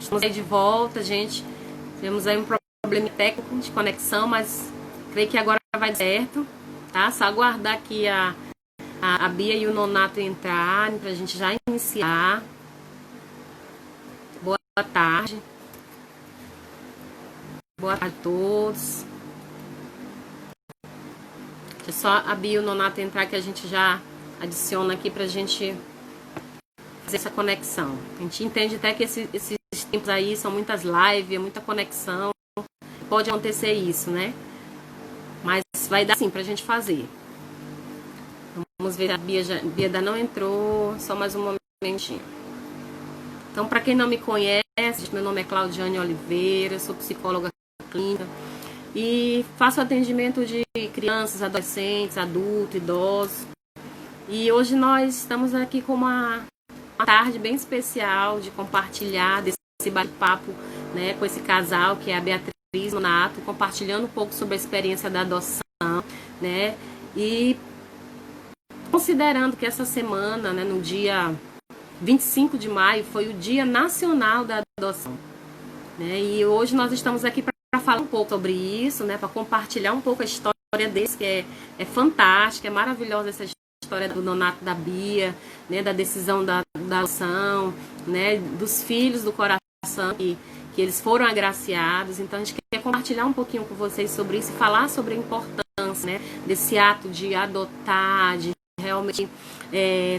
Estamos aí de volta, gente. Tivemos aí um problema técnico de conexão, mas creio que agora vai dar certo, tá? Só aguardar aqui a Bia e o Nonato entrarem pra gente já iniciar. Boa tarde. Boa tarde a todos. É só a Bia e o Nonato entrar que a gente já adiciona aqui pra gente fazer essa conexão. A gente entende até que esses tempos aí são muitas lives, muita conexão. Pode acontecer isso, né? Mas vai dar sim pra gente fazer. Vamos ver, a Bia ainda não entrou, só mais um momentinho. Então, para quem não me conhece, meu nome é Claudiane Oliveira, sou psicóloga clínica e faço atendimento de crianças, adolescentes, adultos, idosos. E hoje nós estamos aqui com uma tarde bem especial de compartilhar desse bate-papo, né, com esse casal que é a Beatriz e o Nonato, compartilhando um pouco sobre a experiência da adoção, né? E considerando que essa semana, né, no dia 25 de maio, foi o Dia Nacional da Adoção, né? E hoje nós estamos aqui para falar um pouco sobre isso, né, para compartilhar um pouco a história desse, que é fantástica, é maravilhosa essa história do Nonato, da Bia, né, da decisão da adoção, né, dos filhos do coração que eles foram agraciados. Então a gente quer compartilhar um pouquinho com vocês sobre isso e falar sobre a importância, né, desse ato de adotar, de realmente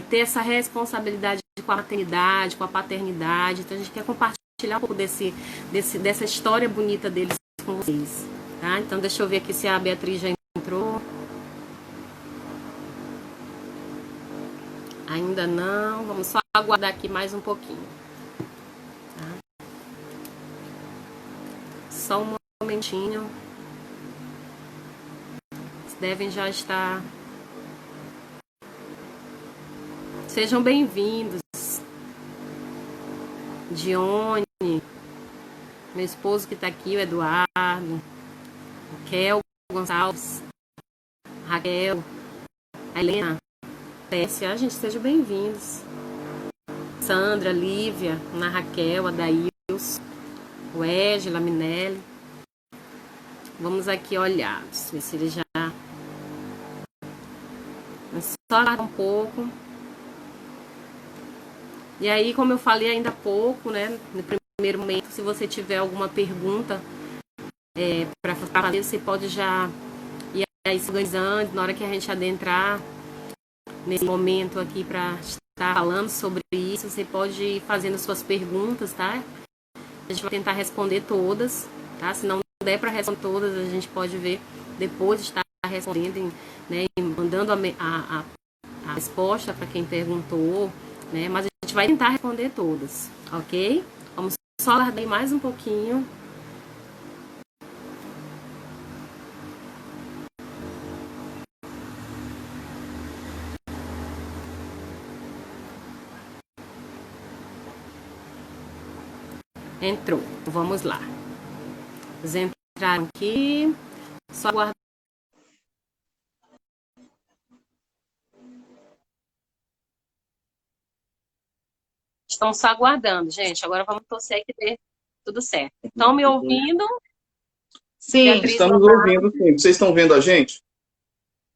ter essa responsabilidade com a maternidade, com a paternidade. Então a gente quer compartilhar um pouco dessa história bonita deles com vocês, tá? Então deixa eu ver aqui se a Beatriz já entrou. Ainda não, vamos só aguardar aqui mais um pouquinho, tá? Só um momentinho. Eles devem já estar. Sejam bem-vindos. Dione, meu esposo que está aqui, o Eduardo, Raquel Gonçalves, Raquel, a Helena, Tessia, gente, sejam bem-vindos. Sandra, Lívia, Ana Raquel, Adails, o Égila, Minelli. Vamos aqui olhar, ver se ele já... Só aguardar um pouco. E aí, como eu falei ainda há pouco, né, no primeiro momento, se você tiver alguma pergunta para fazer, você pode já ir aí se organizando na hora que a gente adentrar nesse momento aqui para estar falando sobre isso. Você pode ir fazendo suas perguntas, tá? A gente vai tentar responder todas, tá? Se não der para responder todas, a gente pode ver depois estar respondendo, né, e mandando a resposta para quem perguntou, né? Mas a gente vai tentar responder todas, ok? Vamos só aguardar mais um pouquinho. Entrou, vamos lá. Eles entraram aqui, só aguardar. Estão só aguardando, gente. Agora vamos torcer que dê tudo certo. Estão me ouvindo? Sim, Beatriz, estamos ouvindo, sim. Vocês estão vendo a gente?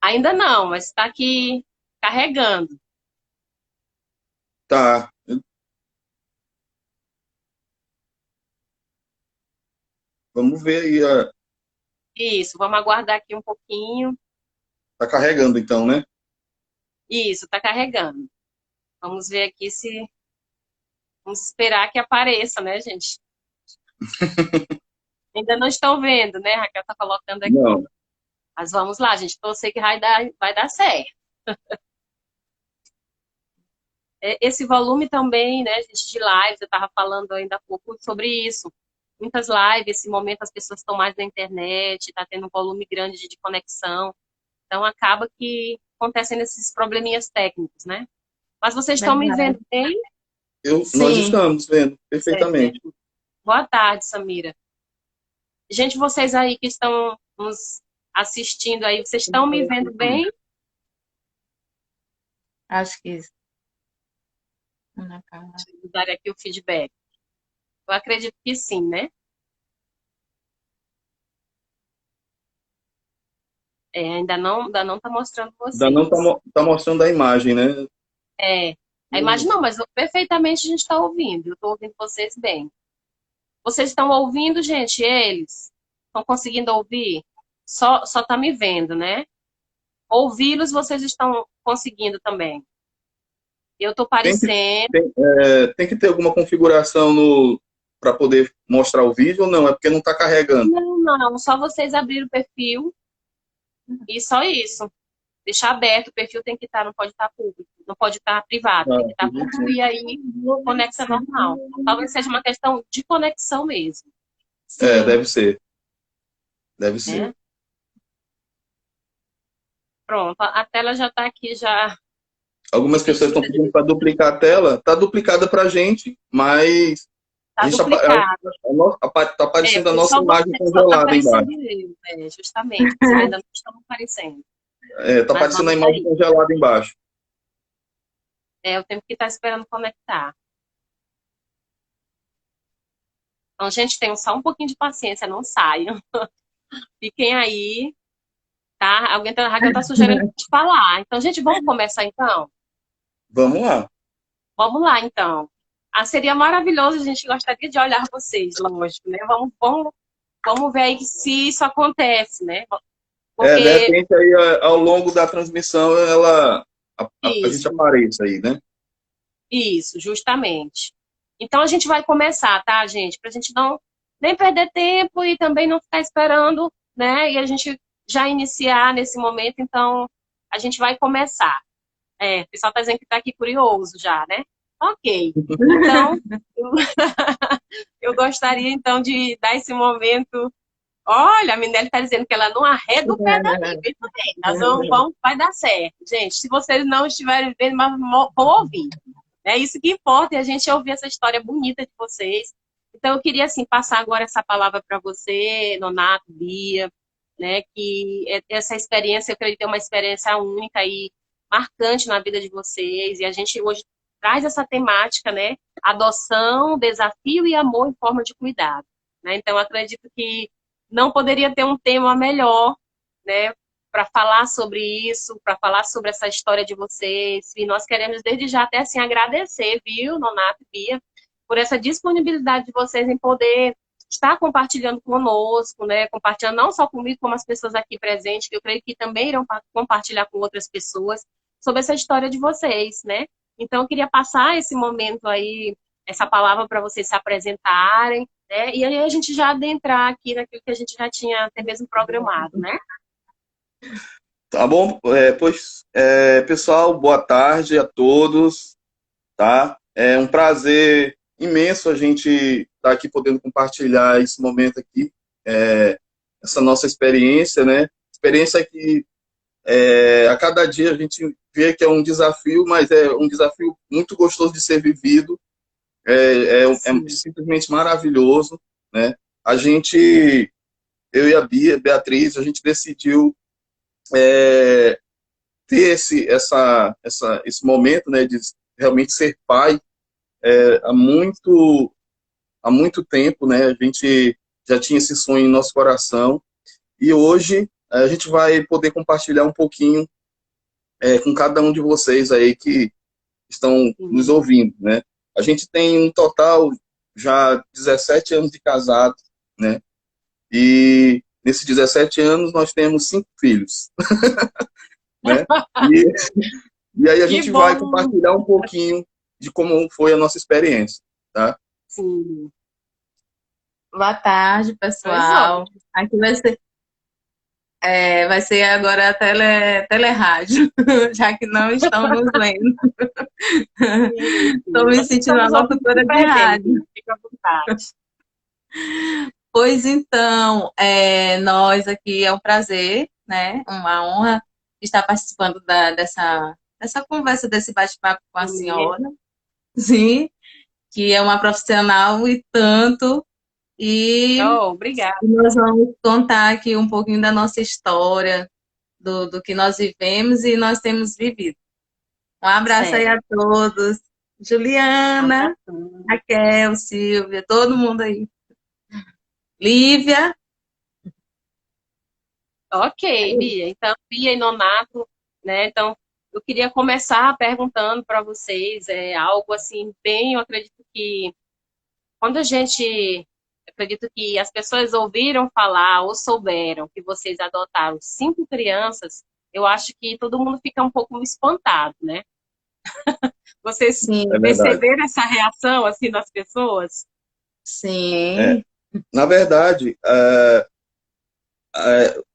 ainda não, mas está aqui carregando. Tá. Vamos ver aí. Isso, vamos aguardar aqui um pouquinho. Tá carregando então, né? Isso, está carregando. Vamos ver aqui se... Vamos esperar que apareça, né, gente? Ainda não estão vendo, né? A Raquel está colocando aqui. Não. Mas vamos lá, gente. Torcer que vai dar certo. Esse volume também, né, gente, de lives, eu estava falando ainda há pouco sobre isso. Muitas lives, esse momento as pessoas estão mais na internet, está tendo um volume grande de conexão. Então acaba que acontecem esses probleminhas técnicos, né? Mas vocês estão me Verdade. vendo bem? Nós Sim, estamos vendo perfeitamente. Certo. Boa tarde, Samira. Gente, vocês aí que estão nos assistindo aí, vocês estão me vendo bem? acho que isso. Ana Carla. Deixa eu dar aqui o feedback. Eu acredito que sim, né? Ainda não tá mostrando Ainda não vocês. tá mostrando a imagem, né? É, a imagem não, mas perfeitamente a gente está ouvindo. Eu estou ouvindo vocês bem. Vocês estão ouvindo, gente? Eles estão conseguindo ouvir? Só tá me vendo, né? Ouvi-los vocês estão conseguindo também. Eu estou Tem que, parecendo. tem que ter alguma configuração no para poder mostrar o vídeo ou não? É porque não está carregando. Não, só vocês abrirem o perfil e só isso. Deixar aberto, o perfil tem que estar, não pode estar público, não pode estar privado, tem que estar público e aí conexão normal. Talvez seja uma questão de conexão mesmo. Deve ser. Deve ser. Né? Pronto, a tela já está aqui já. Algumas pessoas estão pedindo para duplicar a tela. Está duplicada para a gente, mas Está duplicado. Está aparecendo a nossa só imagem só tá congelada embaixo. Justamente, vocês ainda não estão aparecendo. Está aparecendo a imagem congelada embaixo. Eu tenho que estar esperando conectar. Então, gente, tenham só um pouquinho de paciência, não saiam. Fiquem aí, tá? Alguém da Raquel tá sugerindo de falar. Então, gente, vamos começar então? Vamos lá. Vamos lá, então. Seria maravilhoso, a gente gostaria de olhar vocês, lógico, né? Vamos ver aí se isso acontece, né? De repente, aí, ao longo da transmissão, a gente apareça aí, né? Isso, justamente. Então, a gente vai começar, tá, gente? Pra gente não nem perder tempo e também não ficar esperando, né? E a gente já iniciar nesse momento, então, a gente vai começar. O pessoal tá dizendo que tá aqui curioso já, né? Ok. Então, eu gostaria, então, de dar esse momento. Olha, a Minelli está dizendo que ela não arreda o pé daqui. Muito bem, vai dar certo. Gente, se vocês não estiverem vendo, mas vão ouvir. É isso que importa, e a gente ouvir essa história bonita de vocês. Então, eu queria, assim, passar agora essa palavra para você, Nonato, Bia, né, que essa experiência, eu acredito que é uma experiência única e marcante na vida de vocês, e a gente hoje traz essa temática, né, adoção, desafio e amor em forma de cuidado, né? Então, eu acredito que não poderia ter um tema melhor, né, para falar sobre isso, para falar sobre essa história de vocês. E nós queremos, desde já, até assim, agradecer, viu, Nonato e Bia, por essa disponibilidade de vocês em poder estar compartilhando conosco, né, compartilhando não só comigo, como as pessoas aqui presentes, que eu creio que também irão compartilhar com outras pessoas sobre essa história de vocês, né? Então, eu queria passar esse momento aí, essa palavra para vocês se apresentarem, né? E aí a gente já adentrar aqui naquilo que a gente já tinha até mesmo programado, né? Tá bom? Pessoal, boa tarde a todos, tá? É um prazer imenso a gente estar aqui podendo compartilhar esse momento aqui, essa nossa experiência, né? Experiência que a cada dia a gente vê que é um desafio, mas é um desafio muito gostoso de ser vivido, é simplesmente maravilhoso, né? Eu e a Beatriz, a gente decidiu ter esse momento, né, de realmente ser pai há muito tempo, né? A gente já tinha esse sonho em nosso coração e hoje a gente vai poder compartilhar um pouquinho com cada um de vocês aí que estão nos ouvindo, né? A gente tem um total já 17 anos de casado, né? E nesses 17 anos nós temos 5 filhos. Né? E aí a gente vai compartilhar um pouquinho de como foi a nossa experiência, tá? Sim. Boa tarde, pessoal. Aqui vai ser agora a telerádio, já que não estão nos vendo. Estou me sentindo uma locutora de rádio. Fica à vontade. Pois então, nós aqui é um prazer, né? Uma honra estar participando dessa conversa, desse bate-papo com a senhora. Sim, que é uma profissional e tanto. E obrigada. Nós vamos contar aqui um pouquinho da nossa história, do que nós vivemos e nós temos vivido. Um abraço aí a todos Juliana, Raquel, Silvia, todo mundo aí. Lívia. Ok, Bia. Então, Bia e Nonato, né? Então, eu queria começar perguntando para vocês, algo assim, bem, eu acredito que quando acredito que as pessoas ouviram falar ou souberam que vocês adotaram 5 crianças, eu acho que todo mundo fica um pouco espantado, né? Vocês Sim, É verdade. perceberam essa reação, assim, das pessoas? É, sim, na verdade,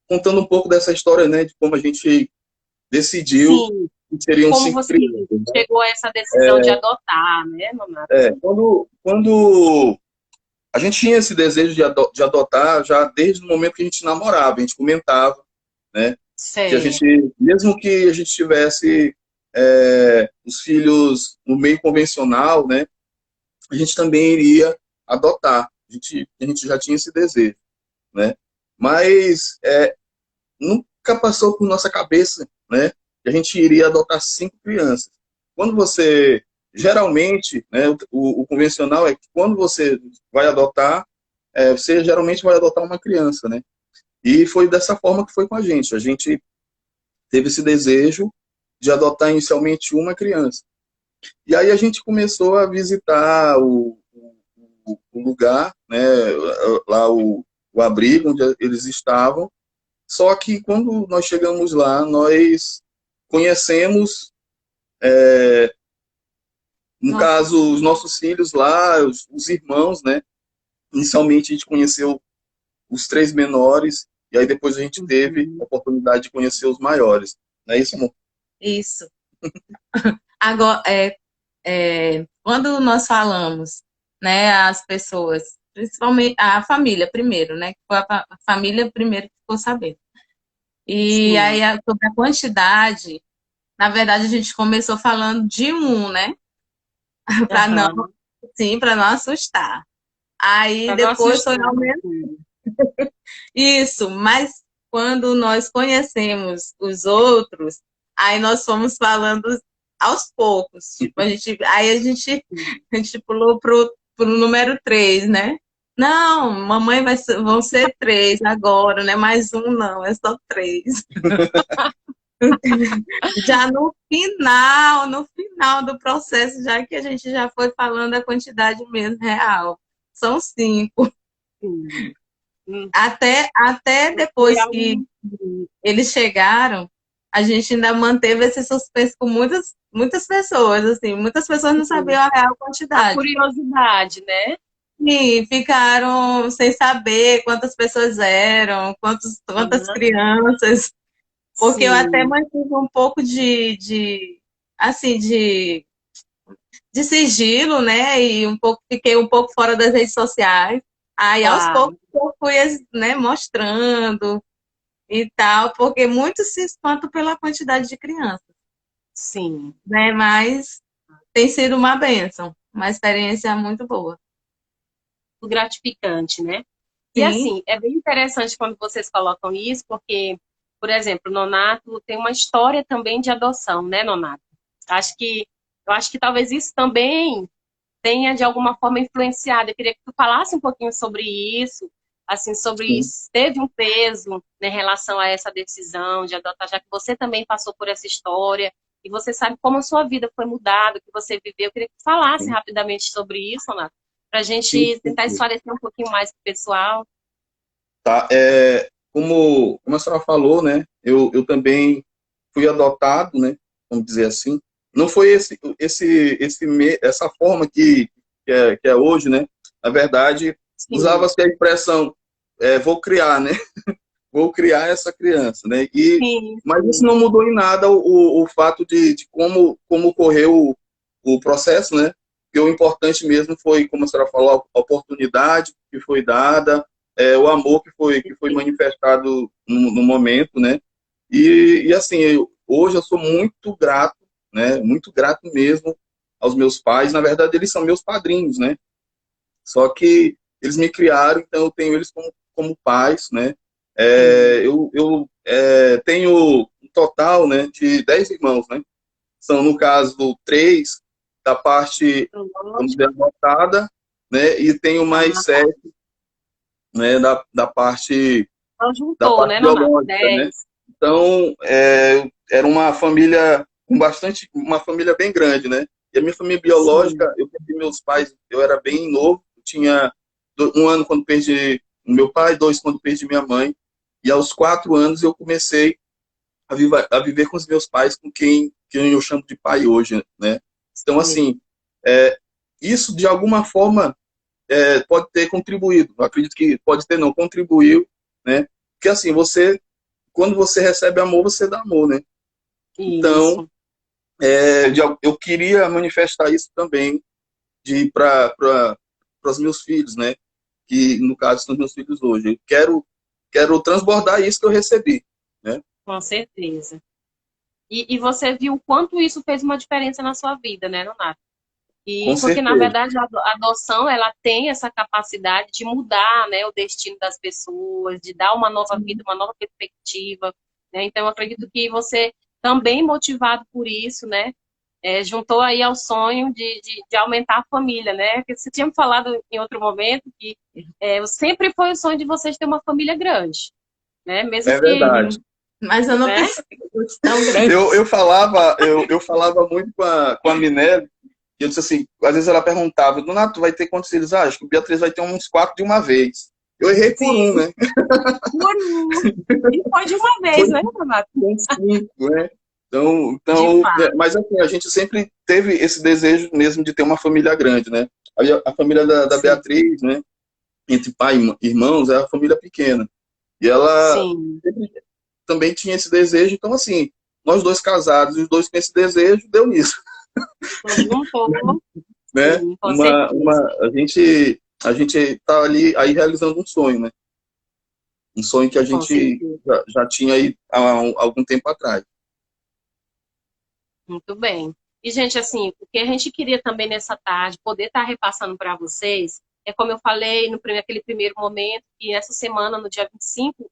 contando um pouco dessa história, né, de como a gente decidiu Sim, que seriam como 5 você crianças, né? chegou a essa decisão de adotar, né, Nonato? Quando a gente tinha esse desejo de adotar já desde o momento que a gente namorava, a gente comentava, né, que a gente, Certo. mesmo que a gente tivesse os filhos no meio convencional, né, a gente também iria adotar. A gente já tinha esse desejo, né? Mas nunca passou por nossa cabeça, né, que a gente iria adotar 5 crianças. Quando você, geralmente, né, o convencional é que quando você vai adotar, você geralmente vai adotar uma criança, né? E foi dessa forma que foi com a gente. A gente teve esse desejo de adotar inicialmente uma criança. E aí a gente começou a visitar o lugar, né, lá o abrigo onde eles estavam. Só que quando nós chegamos lá, nós conhecemos, no nossa, caso, os nossos filhos lá, os irmãos, né? Inicialmente a gente conheceu os 3 menores, e aí depois a gente teve a Uhum. oportunidade de conhecer os maiores. Não é isso, amor? isso. Agora, quando nós falamos, né, as pessoas, principalmente a família primeiro, né, que foi a família primeiro que ficou sabendo. E aí, Sim. sobre a quantidade, na verdade, a gente começou falando de um, né, para não, Aham. sim, para não assustar. Aí Para não depois foi assustar. aumentando. Isso, mas quando nós conhecemos os outros, aí nós fomos falando aos poucos. Tipo, a gente pulou pro número 3, né? Não, mamãe vão ser 3 agora, não é mais um, não, é só 3. Já no final do processo, já que a gente já foi falando a quantidade mesmo real. São 5. Sim. Hum. Até Foi depois que algo, eles chegaram, a gente ainda manteve esse suspense com muitas pessoas, assim, muitas pessoas não assim, sabiam a real a quantidade. curiosidade, né? E ficaram sem saber quantas pessoas eram, quantas Aham. crianças, porque eu até Sim, mantive um pouco assim, de sigilo, né? E fiquei um pouco fora das redes sociais. Aí, aos poucos, claro. eu fui, né, mostrando e tal, porque muitos se espantam pela quantidade de crianças, Sim. né? Mas tem sido uma bênção, uma experiência muito boa. Muito gratificante, né? E Sim, assim, é bem interessante quando vocês colocam isso, porque, por exemplo, Nonato tem uma história também de adoção, né, Nonato? Acho que, eu acho que talvez isso também tenha de alguma forma influenciado. Eu queria que tu falasse um pouquinho sobre isso, assim, sobre Sim. isso. Teve um peso, né, em relação a essa decisão de adotar, já que você também passou por essa história e você sabe como a sua vida foi mudada, o que você viveu. Eu queria que tu falasse Sim, rapidamente sobre isso, Nath, para a sim, gente sim, tentar sim. esclarecer um pouquinho mais para o pessoal. Tá, como a senhora falou, né, eu também fui adotado, né, vamos dizer assim. Não foi essa forma que é hoje, né? Na verdade, Sim, usava-se a expressão vou criar, né? Vou criar essa criança, né? sim, Mas isso sim, não mudou em nada o fato de como ocorreu o processo, né? Que o importante mesmo foi, como a senhora falou, a oportunidade que foi dada, o amor que foi manifestado no momento, né? E assim, hoje eu sou muito grato, né? Muito grato mesmo aos meus pais. Na verdade, eles são meus padrinhos, né? Só que eles me criaram, então eu tenho eles como pais, né? sim. Eu tenho um total, né, de 10 irmãos, né? São, no caso, 3 da parte, vamos dizer, adotada, né? E tenho mais 7, né? Da parte, Então juntou, né, Nonato? biológica, né? Então, era uma família com bastante, uma família bem grande, né? E a minha família biológica, eu perdi meus pais, eu era bem novo, eu tinha 1 ano quando perdi meu pai, 2 quando perdi minha mãe, e aos 4 anos eu comecei a viver com os meus pais, com quem eu chamo de pai hoje, né? Então, assim, isso de alguma forma pode ter contribuído. Eu acredito que pode ter, não, contribuiu, né? Porque, assim, quando você recebe amor, você dá amor, né? Então, eu queria manifestar isso também para os meus filhos, né? Que, no caso, são os meus filhos hoje. Eu quero transbordar isso que eu recebi, né? Com certeza. E você viu o quanto isso fez uma diferença na sua vida, né, Nonato? Com Porque, na certeza. verdade, a adoção, ela tem essa capacidade de mudar, né, o destino das pessoas, de dar uma nova vida, uma nova perspectiva, né? Então, eu acredito que você, também motivado por isso, né, juntou aí ao sonho de aumentar a família, né? Porque você tinha me falado em outro momento que sempre foi o sonho de vocês ter uma família grande, né? Mesmo É que... verdade. Mas eu não né? pensei que fosse tão grande. Eu falava muito com a Minelli, e eu disse assim, às vezes ela perguntava, Donato, vai ter quantos filhos? Acho que o Beatriz vai ter uns 4 de uma vez. Eu errei por Sim. 1, né? Por um. E foi de uma vez, né, Donato? Com 5, né? Então, De fato. mas assim, a gente sempre teve esse desejo mesmo de ter uma família grande, né? A família da Beatriz, né? Entre pai e irmãos, é a família pequena. E ela Sim. sempre também tinha esse desejo, então assim, nós dois casados, os dois com esse desejo, deu nisso. Juntou. Né? Sim, com certeza. A gente tá ali aí realizando um sonho, né? Um sonho que a Com gente certeza. já tinha aí há algum tempo atrás. Muito bem. E, gente, assim, o que a gente queria também nessa tarde, poder estar repassando para vocês, como eu falei naquele primeiro momento, que essa semana, no dia 25,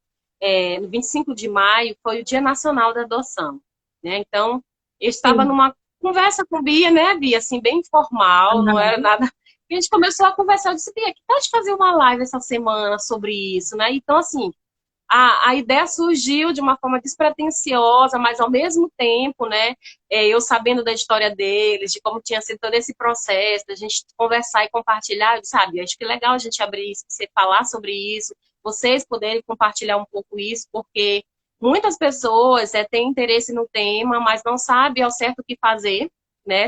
no 25 de maio, foi o Dia Nacional da Adoção, né? Então, eu estava numa conversa com Bia, né, Bia, assim, bem informal, não era nada... E a gente começou a conversar, eu disse, Bia, que tal de fazer uma live essa semana sobre isso, né? Então, assim, a ideia surgiu de uma forma despretensiosa, mas ao mesmo tempo, né, eu sabendo da história deles, de como tinha sido todo esse processo, da gente conversar e compartilhar, sabe, acho que é legal a gente abrir isso, você falar sobre isso, vocês poderem compartilhar um pouco isso, porque muitas pessoas têm interesse no tema, mas não sabem ao certo o que fazer, né,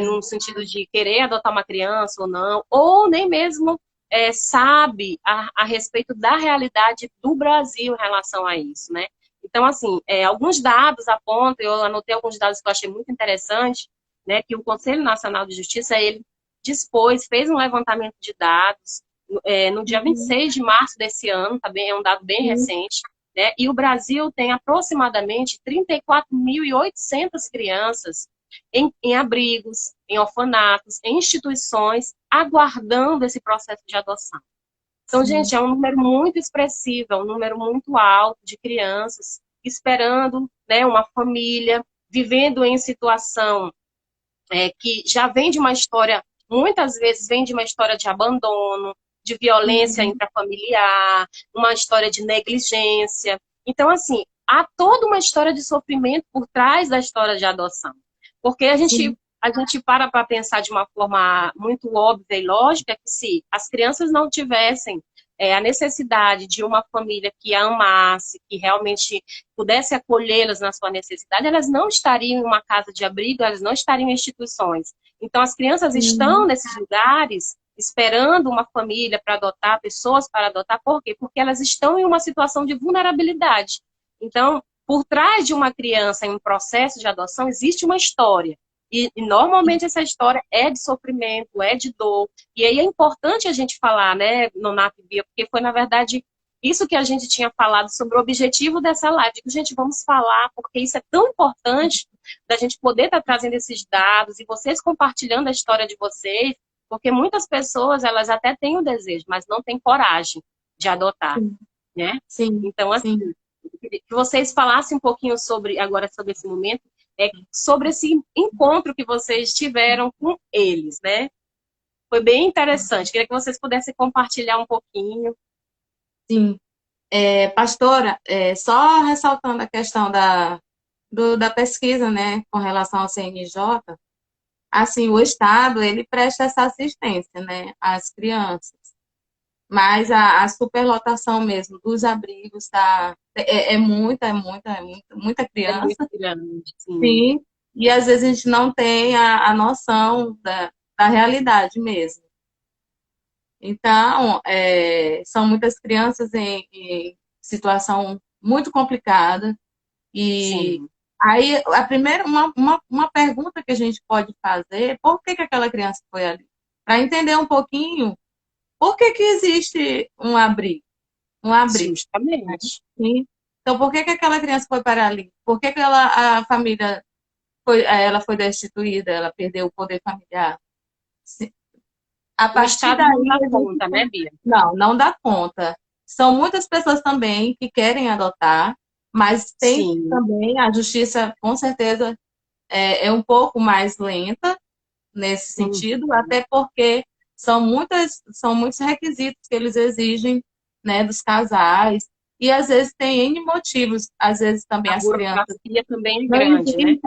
no sentido de querer adotar uma criança ou não, ou nem mesmo sabe a respeito da realidade do Brasil em relação a isso, né? Então, assim, alguns dados apontam, eu anotei alguns dados que eu achei muito interessante, né, que o Conselho Nacional de Justiça, ele fez um levantamento de dados no dia 26 de março desse ano, também é um dado bem recente, né, e o Brasil tem aproximadamente 34.800 crianças em abrigos, em orfanatos, em instituições, aguardando esse processo de adoção. Então, gente, é um número muito expressivo, é um número muito alto de crianças esperando, né, uma família, vivendo em situação que já vem de uma história, muitas vezes vem de uma história de abandono, de violência intrafamiliar, uma história de negligência. Então, assim, há toda uma história de sofrimento por trás da história de adoção. Porque a gente para pensar de uma forma muito óbvia e lógica que se as crianças não tivessem a necessidade de uma família que a amasse, que realmente pudesse acolhê-las na sua necessidade, elas não estariam em uma casa de abrigo, elas não estariam em instituições. Então, as crianças estão nesses lugares esperando uma família para adotar, pessoas para adotar, por quê? Porque elas estão em uma situação de vulnerabilidade. Então, por trás de uma criança em um processo de adoção, existe uma história. E normalmente essa história é de sofrimento, é de dor. E aí é importante a gente falar, né, Nonato e Bia, porque foi, na verdade, isso que a gente tinha falado sobre o objetivo dessa live. Que, gente, vamos falar, porque isso é tão importante da gente poder estar trazendo esses dados e vocês compartilhando a história de vocês, porque muitas pessoas, elas até têm o desejo, mas não têm coragem de adotar, né? Sim. Então, assim, que vocês falassem um pouquinho agora sobre esse momento, sobre esse encontro que vocês tiveram com eles, né? Foi bem interessante. Queria que vocês pudessem compartilhar um pouquinho. Sim. Pastora, só ressaltando a questão da pesquisa, né, com relação ao CNJ, assim, o Estado, ele presta essa assistência, né, às crianças, mas a superlotação mesmo dos abrigos muita É muito criança, grande, sim. sim, e às vezes a gente não tem a noção da realidade mesmo. Então, são muitas crianças em situação muito complicada. E Sim. aí, a primeira, uma pergunta que a gente pode fazer, por que aquela criança foi ali? Para entender um pouquinho, por que existe um abrigo? Um abrigo, né? Justamente. Sim. Então, por que aquela criança foi para ali? Por que a família ela foi destituída, ela perdeu o poder familiar? A O partir Estado não daí, dá a gente conta, né, Bia? não dá conta. São muitas pessoas também que querem adotar, mas tem Sim. também a justiça, com certeza, é um pouco mais lenta nesse sentido, até porque são muitos requisitos que eles exigem, né, dos casais, e às vezes tem N motivos, às vezes também A as crianças burocracia também é não grande, né? existe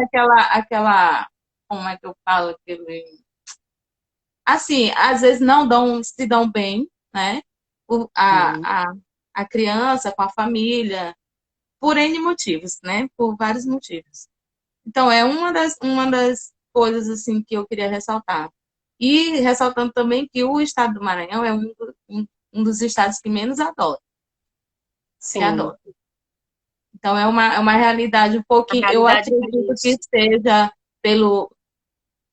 como é que eu falo, assim, às vezes se dão bem, né? Sim. A criança com a família, por N motivos, né? Por vários motivos. Então, é uma das coisas, assim, que eu queria ressaltar. E ressaltando também que o estado do Maranhão é um dos estados que menos Sim. adota. Então, é uma realidade um A pouquinho, eu realidade que a acredito que gente. seja pelo,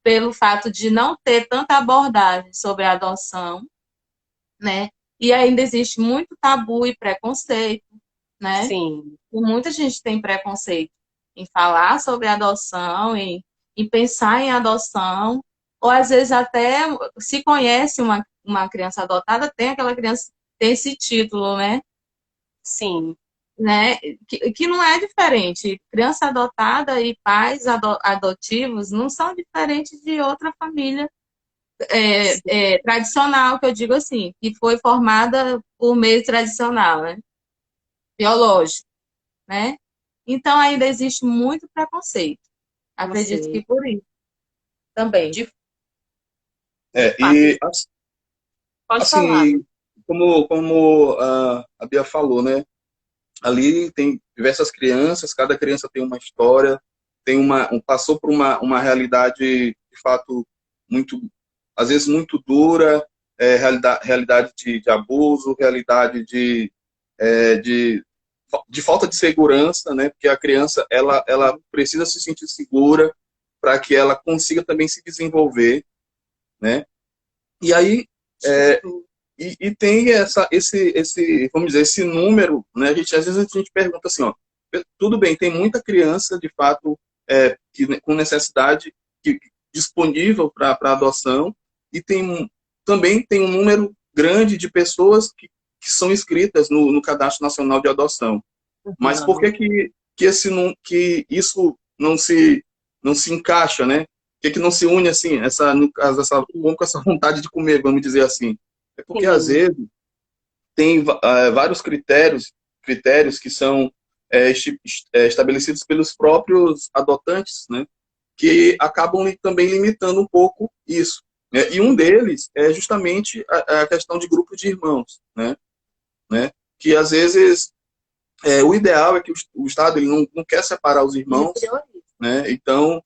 pelo fato de não ter tanta abordagem sobre a adoção, né? E ainda existe muito tabu e preconceito, né? Sim. E muita gente tem preconceito em falar sobre adoção, em pensar em adoção, ou às vezes até se conhece uma criança adotada, tem aquela criança, tem esse título, Sim. né? Que não é diferente. Criança adotada e pais adotivos não são diferentes de outra família Sim. tradicional, que eu digo assim, que foi formada por meio tradicional, né? Biológico, né? Então ainda existe muito preconceito. Acredito que Você. por isso também. De fato. E Pode falar. assim, como a Bia falou, né? Ali tem diversas crianças, cada criança tem uma história, passou por uma realidade, de fato, muito, às vezes muito dura, realidade de abuso, realidade de, de falta de segurança, né? Porque a criança, ela precisa se sentir segura para que ela consiga também se desenvolver, né? E aí, é, e tem vamos dizer, esse número, né? Às vezes a gente pergunta assim, ó, tudo bem, tem muita criança, de fato, com necessidade disponível para adoção, e também tem um número grande de pessoas que são inscritas no Cadastro Nacional de Adoção. Mas por Uhum. que isso não se encaixa, né? Por que não se une assim, no caso, com essa vontade de comer, vamos dizer assim? É porque, às Sim. vezes, tem vários critérios que são estabelecidos pelos próprios adotantes, né? Que acabam também limitando um pouco isso, né? E um deles é justamente a questão de grupo de irmãos, né? Que, às vezes, o ideal é que o Estado ele não quer separar os Ele irmãos, prioriza. né? Então,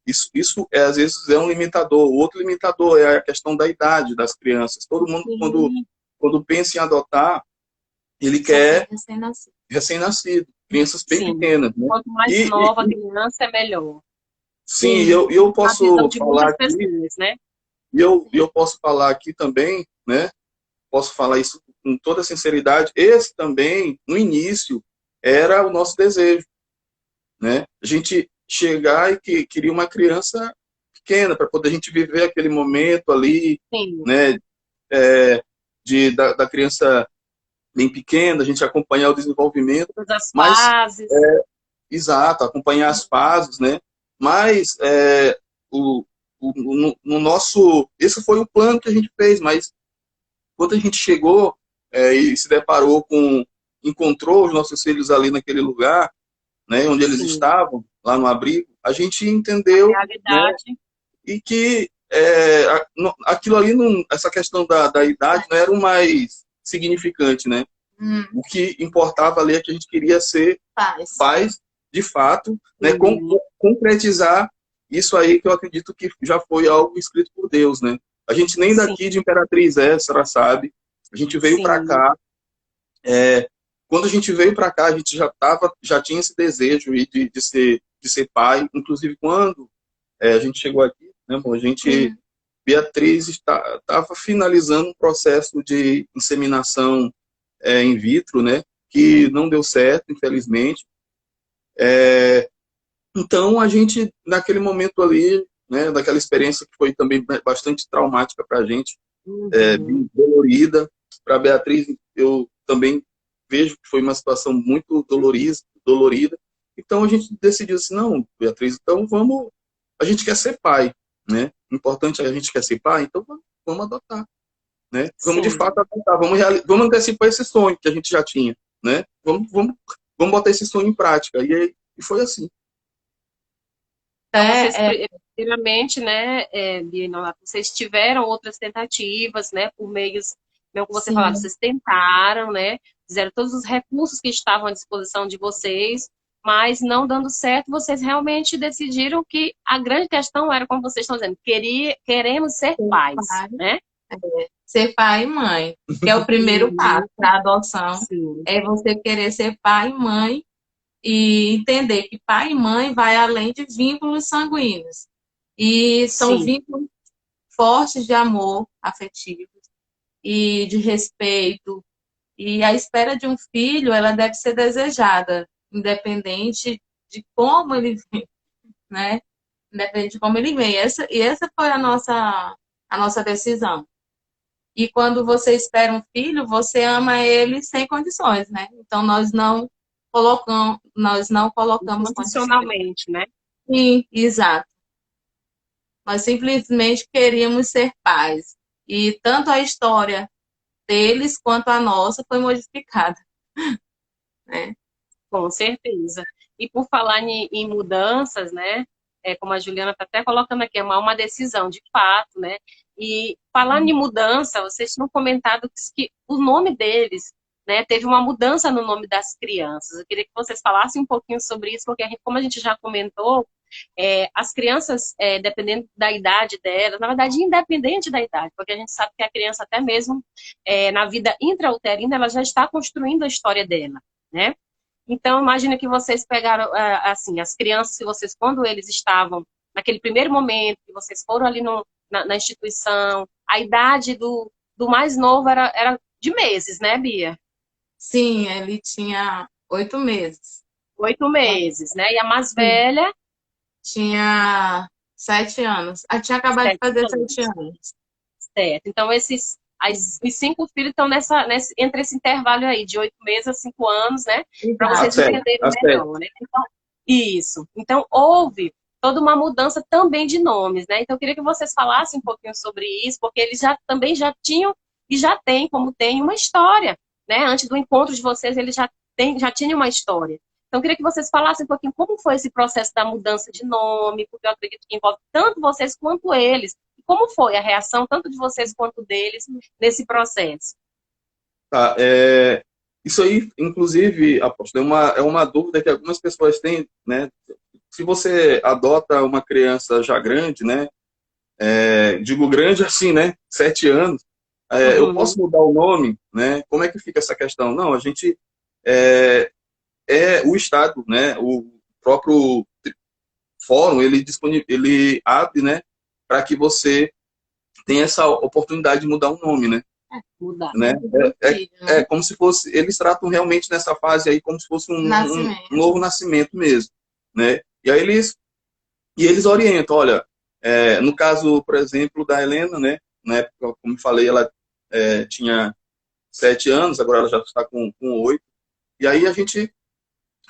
isso às vezes é um limitador. O outro limitador é a questão da idade das crianças. Todo mundo, Sim. quando pensa em adotar, ele Só quer quer recém-nascido. recém-nascido, crianças bem Sim. pequenas, né? Quanto mais nova a criança, é melhor. Sim, Sim, eu Na visão posso de falar muitas aqui, pessoas, né? eu posso falar aqui também, né? Posso falar isso com toda sinceridade. Esse também, no início, era o nosso desejo, né? A gente chegar e queria uma criança pequena para poder a gente viver aquele momento ali, Sim. né? Da criança bem pequena, a gente acompanhar o desenvolvimento, Todas as mas fases. exato, acompanhar as fases, né? Mas no nosso, esse foi o plano que a gente fez, mas quando a gente chegou e se deparou encontrou os nossos filhos ali naquele lugar, né, onde eles Sim. estavam, lá no abrigo, a gente A entendeu, né, realidade. e que aquilo ali, essa questão da idade não era o mais significante, né? O que importava ali é que a gente queria ser pais, de fato, né, concretizar isso aí que eu acredito que já foi algo escrito por Deus, né? A gente nem Sim. daqui de Imperatriz a senhora sabe, a gente veio para Sim. cá, quando a gente veio para cá, a gente já tinha esse desejo de ser pai, inclusive quando a gente chegou aqui, né, bom, Beatriz estava finalizando um processo de inseminação in vitro, né, que não deu certo, infelizmente. Então, a gente, naquele momento ali, né, daquela experiência que foi também bastante traumática para a gente, bem dolorida, para a Beatriz, eu também vejo que foi uma situação muito dolorida. Então, a gente decidiu assim, não, Beatriz, então a gente quer ser pai, né? O importante é a gente quer ser pai, então vamos adotar, né? Vamos de Sim. fato adotar, vamos antecipar esse sonho que a gente já tinha, né? Vamos botar esse sonho em prática. E foi assim. Então, vocês, primeiramente, né, Bia, vocês tiveram outras tentativas, né, por meios, mesmo que você falava, vocês tentaram, né, fizeram todos os recursos que estavam à disposição de vocês, mas não dando certo, vocês realmente decidiram que a grande questão era, como vocês estão dizendo, queremos ser pais, né? Ser pai e mãe, que é o primeiro passo para a adoção. Sim. É você querer ser pai e mãe e entender que pai e mãe vai além de vínculos sanguíneos. E são vínculos fortes de amor afetivo e de respeito. E a espera de um filho, ela deve ser desejada, independente de como ele vem, né? Independente de como ele vem. Essa foi a nossa decisão. E quando você espera um filho, você ama ele sem condições, né? Então, nós não colocamos condicionalmente, né? Sim, exato. Nós simplesmente queríamos ser pais. E tanto a história deles quanto a nossa foi modificada. Né? Com certeza. E por falar em mudanças, né? Como a Juliana está até colocando aqui, é uma decisão de fato, né? E falar em mudança, vocês tinham comentado que o nome deles, né? Teve uma mudança no nome das crianças. Eu queria que vocês falassem um pouquinho sobre isso, porque como a gente já comentou, as crianças, dependendo da idade delas, na verdade, independente da idade, porque a gente sabe que a criança, até mesmo na vida intrauterina, ela já está construindo a história dela, né? Então, imagina que vocês pegaram, assim, as crianças, quando eles estavam naquele primeiro momento, que vocês foram ali na instituição, a idade do mais novo era de meses, né, Bia? Sim, ele tinha 8 meses. 8 meses, né? E a mais velha? Tinha 7 anos. Tinha acabado de fazer 7 anos. Certo. Então, os 5 filhos estão entre esse intervalo aí, de 8 meses a 5 anos, né? Para vocês entenderem melhor, né? Então, isso. Então, houve toda uma mudança também de nomes, né? Então, eu queria que vocês falassem um pouquinho sobre isso, porque eles também já tinham e já têm, como tem, uma história, né? Antes do encontro de vocês, eles já tinham uma história. Então, eu queria que vocês falassem um pouquinho como foi esse processo da mudança de nome, porque eu acredito que envolve tanto vocês quanto eles. Como foi a reação, tanto de vocês quanto deles, nesse processo? Tá, isso aí, inclusive, apóstolo, é uma dúvida que algumas pessoas têm, né? Se você adota uma criança já grande, né? Digo grande assim, né? 7 anos, eu posso mudar o nome, né? Como é que fica essa questão? Não, a gente o Estado, né? O próprio fórum, ele abre, né? Para que você tenha essa oportunidade de mudar o nome, né? Mudar. Né? Como se fosse, eles tratam realmente nessa fase aí como se fosse um novo nascimento mesmo, né? E aí eles orientam, olha, no caso, por exemplo, da Helena, né? Na época, como eu falei, ela tinha 7 anos, agora ela já está com 8. E aí a gente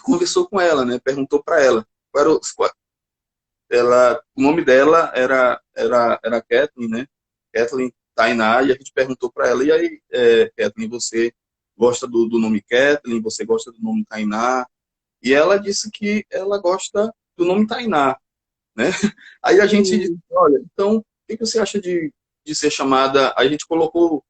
conversou com ela, né? Perguntou para ela. O nome dela era Kathleen, né? Kathleen Tainá, e a gente perguntou para ela, e aí, Kathleen, você gosta do nome Kathleen? Você gosta do nome Tainá? E ela disse que ela gosta do nome Tainá, né? Aí a gente disse, olha, então, o que você acha de ser chamada? A gente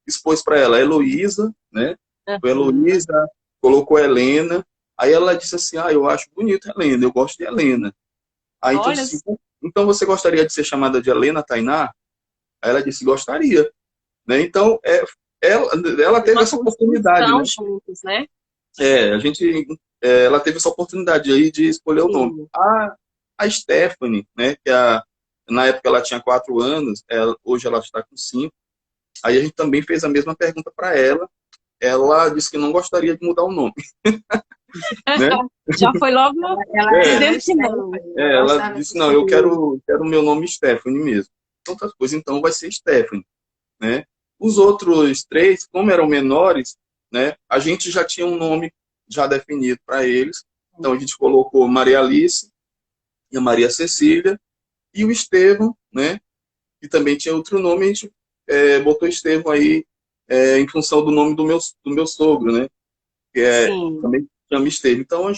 expôs para ela Heloísa, né? Foi Heloísa, colocou Helena. Aí ela disse assim, eu acho bonito Helena, eu gosto de Helena. Aí então, disse, então você gostaria de ser chamada de Helena Tainá? Aí ela disse, gostaria, né? Então, ela teve essa oportunidade, né? Juntos, né? Ela teve essa oportunidade aí de escolher o nome. A Stephanie, né? Na época ela tinha 4 anos, hoje ela está com 5. Aí a gente também fez a mesma pergunta para ela. Ela disse que não gostaria de mudar o nome. Né? Já foi logo ela disse, não, eu quero o meu nome Stephanie mesmo. Outras coisas, então vai ser Stephanie, né? Os outros 3, como eram menores, né? A gente já tinha um nome já definido para eles. Então a gente colocou Maria Alice e a Maria Cecília e o Estevão, né? Que também tinha outro nome, a gente botou Estevão aí em função do nome do meu sogro, né? Que também chama Estevão. Então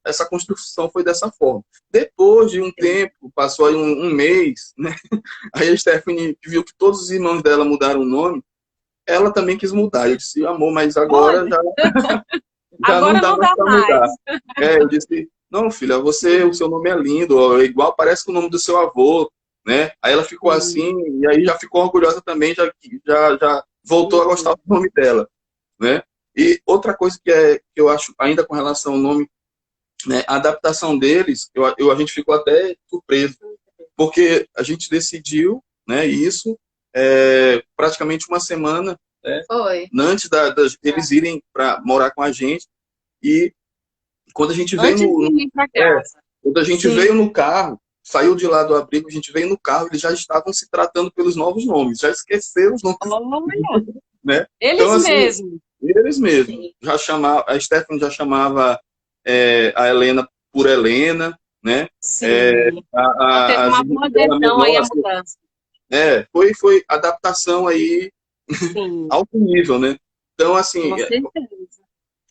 essa construção foi dessa forma. Depois de um tempo, passou aí um mês, né? Aí a Stephanie viu que todos os irmãos dela mudaram o nome, ela também quis mudar. Eu disse, amor, mas agora já agora não dá para mudar. Eu disse, não, filha, o seu nome é lindo, igual parece com o nome do seu avô, né? Aí ela ficou assim, e aí já ficou orgulhosa também, já voltou a gostar do nome dela, né? E outra coisa que eu acho, ainda com relação ao nome, né, a adaptação deles, a gente ficou até surpreso, porque a gente decidiu, né, isso praticamente uma semana, né, antes deles irem para morar com a gente. E quando a gente veio no carro, saiu de lá do abrigo, a gente veio no carro, eles já estavam se tratando pelos novos nomes, já esqueceram os nomes. Né? Eles então, assim, mesmos. Eles mesmos. A Stephanie já chamava a Helena por Helena, né? Teve uma boa adesão aí à mudança. Foi adaptação aí alto nível, né? Então, assim,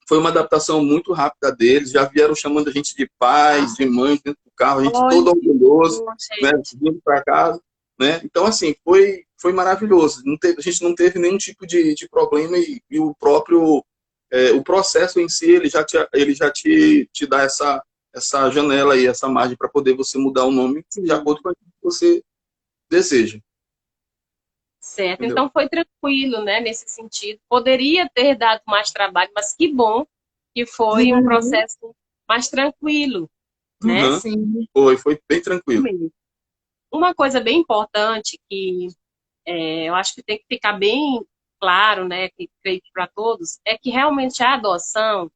foi uma adaptação muito rápida deles, já vieram chamando a gente de pais, de mães dentro do carro, a gente todo orgulhoso, né? Vindo para casa, né? Então, assim, foi maravilhoso. A gente não teve nenhum tipo de problema e o próprio o processo em si, ele já te dá essa janela aí, essa margem para poder você mudar o nome de acordo com o que você deseja. Certo, entendeu? Então foi tranquilo, né, nesse sentido. Poderia ter dado mais trabalho, mas que bom que foi um processo mais tranquilo, né? Sim. Foi bem tranquilo. Uma coisa bem importante que eu acho que tem que ficar bem claro, né, que creio que para todos, é que realmente a adoção,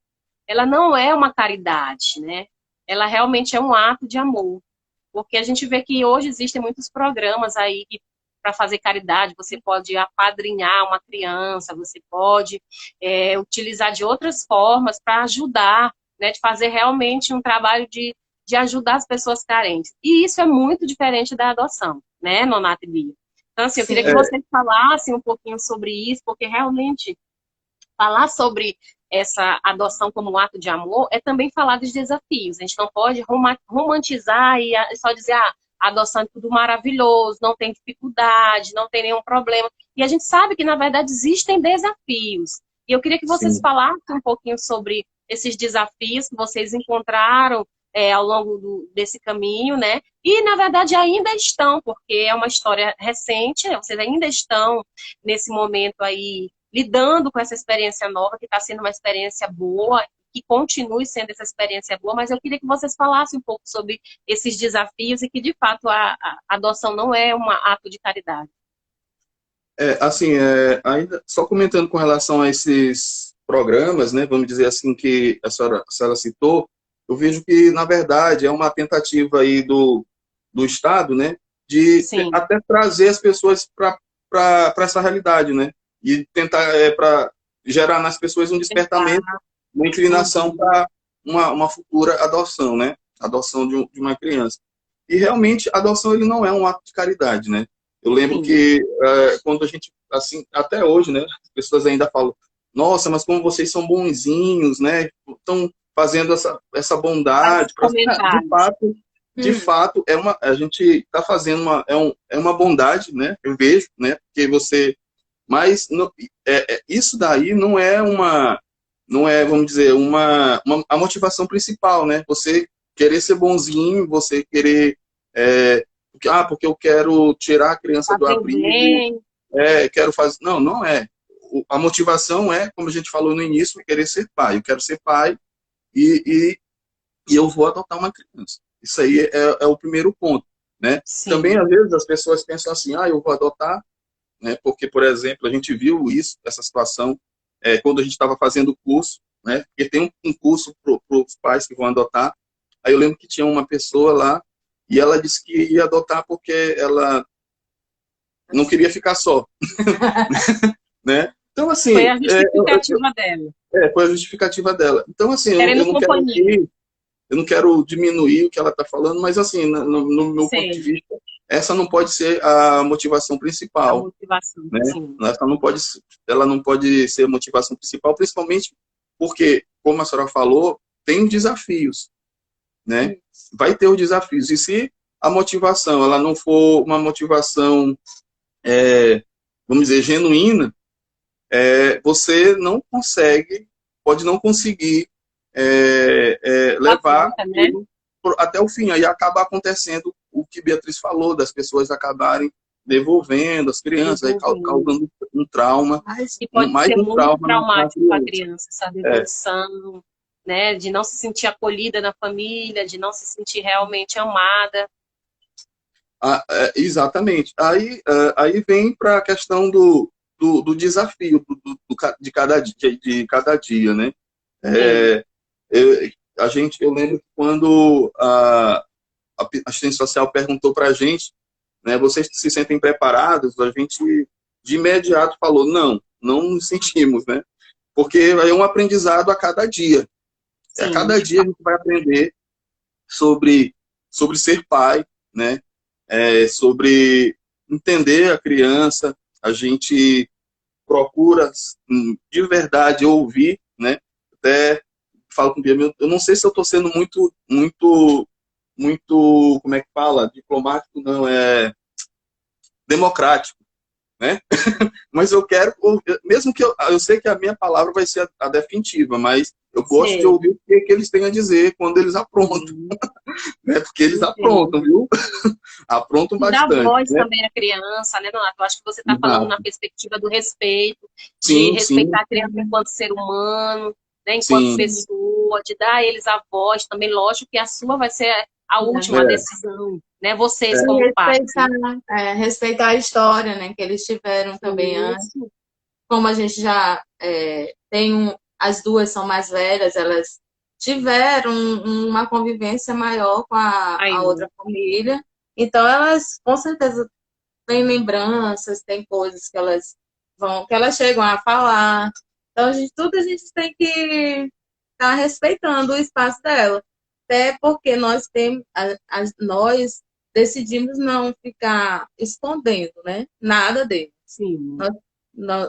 ela não é uma caridade, né? Ela realmente é um ato de amor. Porque a gente vê que hoje existem muitos programas aí para fazer caridade, você pode apadrinhar uma criança, você pode utilizar de outras formas para ajudar, né, de fazer realmente um trabalho de ajudar as pessoas carentes. E isso é muito diferente da adoção, né, Nonata e Bia? Então, assim, eu queria que vocês falassem um pouquinho sobre isso, porque realmente falar sobre essa adoção como um ato de amor é também falar dos desafios. A gente não pode romantizar e só dizer, a adoção é tudo maravilhoso, não tem dificuldade, não tem nenhum problema. E a gente sabe que, na verdade, existem desafios. E eu queria que vocês falassem um pouquinho sobre esses desafios que vocês encontraram ao longo desse caminho, né? E, na verdade, ainda estão, porque é uma história recente, né? Vocês ainda estão nesse momento aí lidando com essa experiência nova, que está sendo uma experiência boa, que continue sendo essa experiência boa, mas eu queria que vocês falassem um pouco sobre esses desafios e que, de fato, a adoção não é um ato de caridade. Assim, ainda só comentando com relação a esses programas, né, vamos dizer assim, que a senhora citou, eu vejo que, na verdade, é uma tentativa aí do Estado, né, de até trazer as pessoas para essa realidade, né, e tentar para gerar nas pessoas um despertamento, uma inclinação uma futura adoção, né? Adoção de uma criança. E realmente a adoção ele não é um ato de caridade, né? Eu lembro Sim. que quando a gente, assim, até hoje, né? As pessoas ainda falam, nossa, mas como vocês são bonzinhos, né? Estão fazendo essa bondade. Comentários. De fato, a gente está fazendo uma bondade, né? Eu vejo, né? Porque você, mas isso daí não é, vamos dizer, a motivação principal, né? Você querer ser bonzinho, você querer, porque eu quero tirar a criança do Fazer o abrigo, bem. quero fazer. Não, não é. A motivação é, como a gente falou no início, querer ser pai. Eu quero ser pai e eu vou adotar uma criança. Isso aí é o primeiro ponto, né? Sim. Também, às vezes, as pessoas pensam assim, eu vou adotar, né? Porque, por exemplo, a gente viu essa situação, quando a gente estava fazendo o curso, né? Porque tem um curso para os pais que vão adotar. Aí eu lembro que tinha uma pessoa lá e ela disse que ia adotar porque ela não queria ficar só, né? Então, assim, Foi a justificativa dela. foi a justificativa dela. Então, assim, Querendo eu não quero companhia. aqui, eu não quero diminuir o que ela está falando, mas, assim, no meu ponto de Sim. vista, essa não pode ser a motivação A principal, motivação, né? sim. Ela não pode ser a motivação principal, principalmente porque, como a senhora falou, tem desafios, né? Vai ter os desafios. E se a motivação ela não for uma motivação, vamos dizer, genuína, você não consegue, pode não conseguir levar Conta, né? até o fim. Aí acaba acontecendo o que Beatriz falou, das pessoas acabarem devolvendo as crianças, aí causando um trauma, Que pode mais ser um muito trauma na traumático para a criança. criança, essa devolução, né? De não se sentir acolhida na família, de não se sentir realmente amada. Exatamente. Aí vem para a questão do desafio de cada dia, né? Eu lembro que quando a assistente social perguntou para a gente, né, vocês se sentem preparados? A gente de imediato falou, não nos sentimos, né? Porque é um aprendizado a cada dia. A cada dia a gente vai aprender sobre ser pai, né? Sobre entender a criança, a gente procura de verdade ouvir, né? Até falo com o Bia, eu não sei se eu estou sendo muito, como é que fala? Diplomático, não, democrático, né? Mas eu quero, mesmo que eu sei que a minha palavra vai ser a definitiva, mas eu gosto de ouvir o que eles têm a dizer quando eles aprontam, né? Porque eles aprontam, viu? Aprontam bastante. Dá voz né? também à criança, né, Donato? Eu acho que você está falando na perspectiva do respeito, Sim, de respeitar a criança enquanto ser humano, né, enquanto pessoa, de dar a eles a voz também. Lógico que a sua vai ser a última decisão, né? Vocês como pais. Respeitar a história, né, que eles tiveram também antes. Como a gente já tem as duas são mais velhas, elas tiveram uma convivência maior com a outra família. Então, elas, com certeza, têm lembranças, tem coisas que elas chegam a falar. Então, a gente tem que estar respeitando o espaço dela. Até porque nós decidimos não ficar escondendo, né? Nada deles. Sim.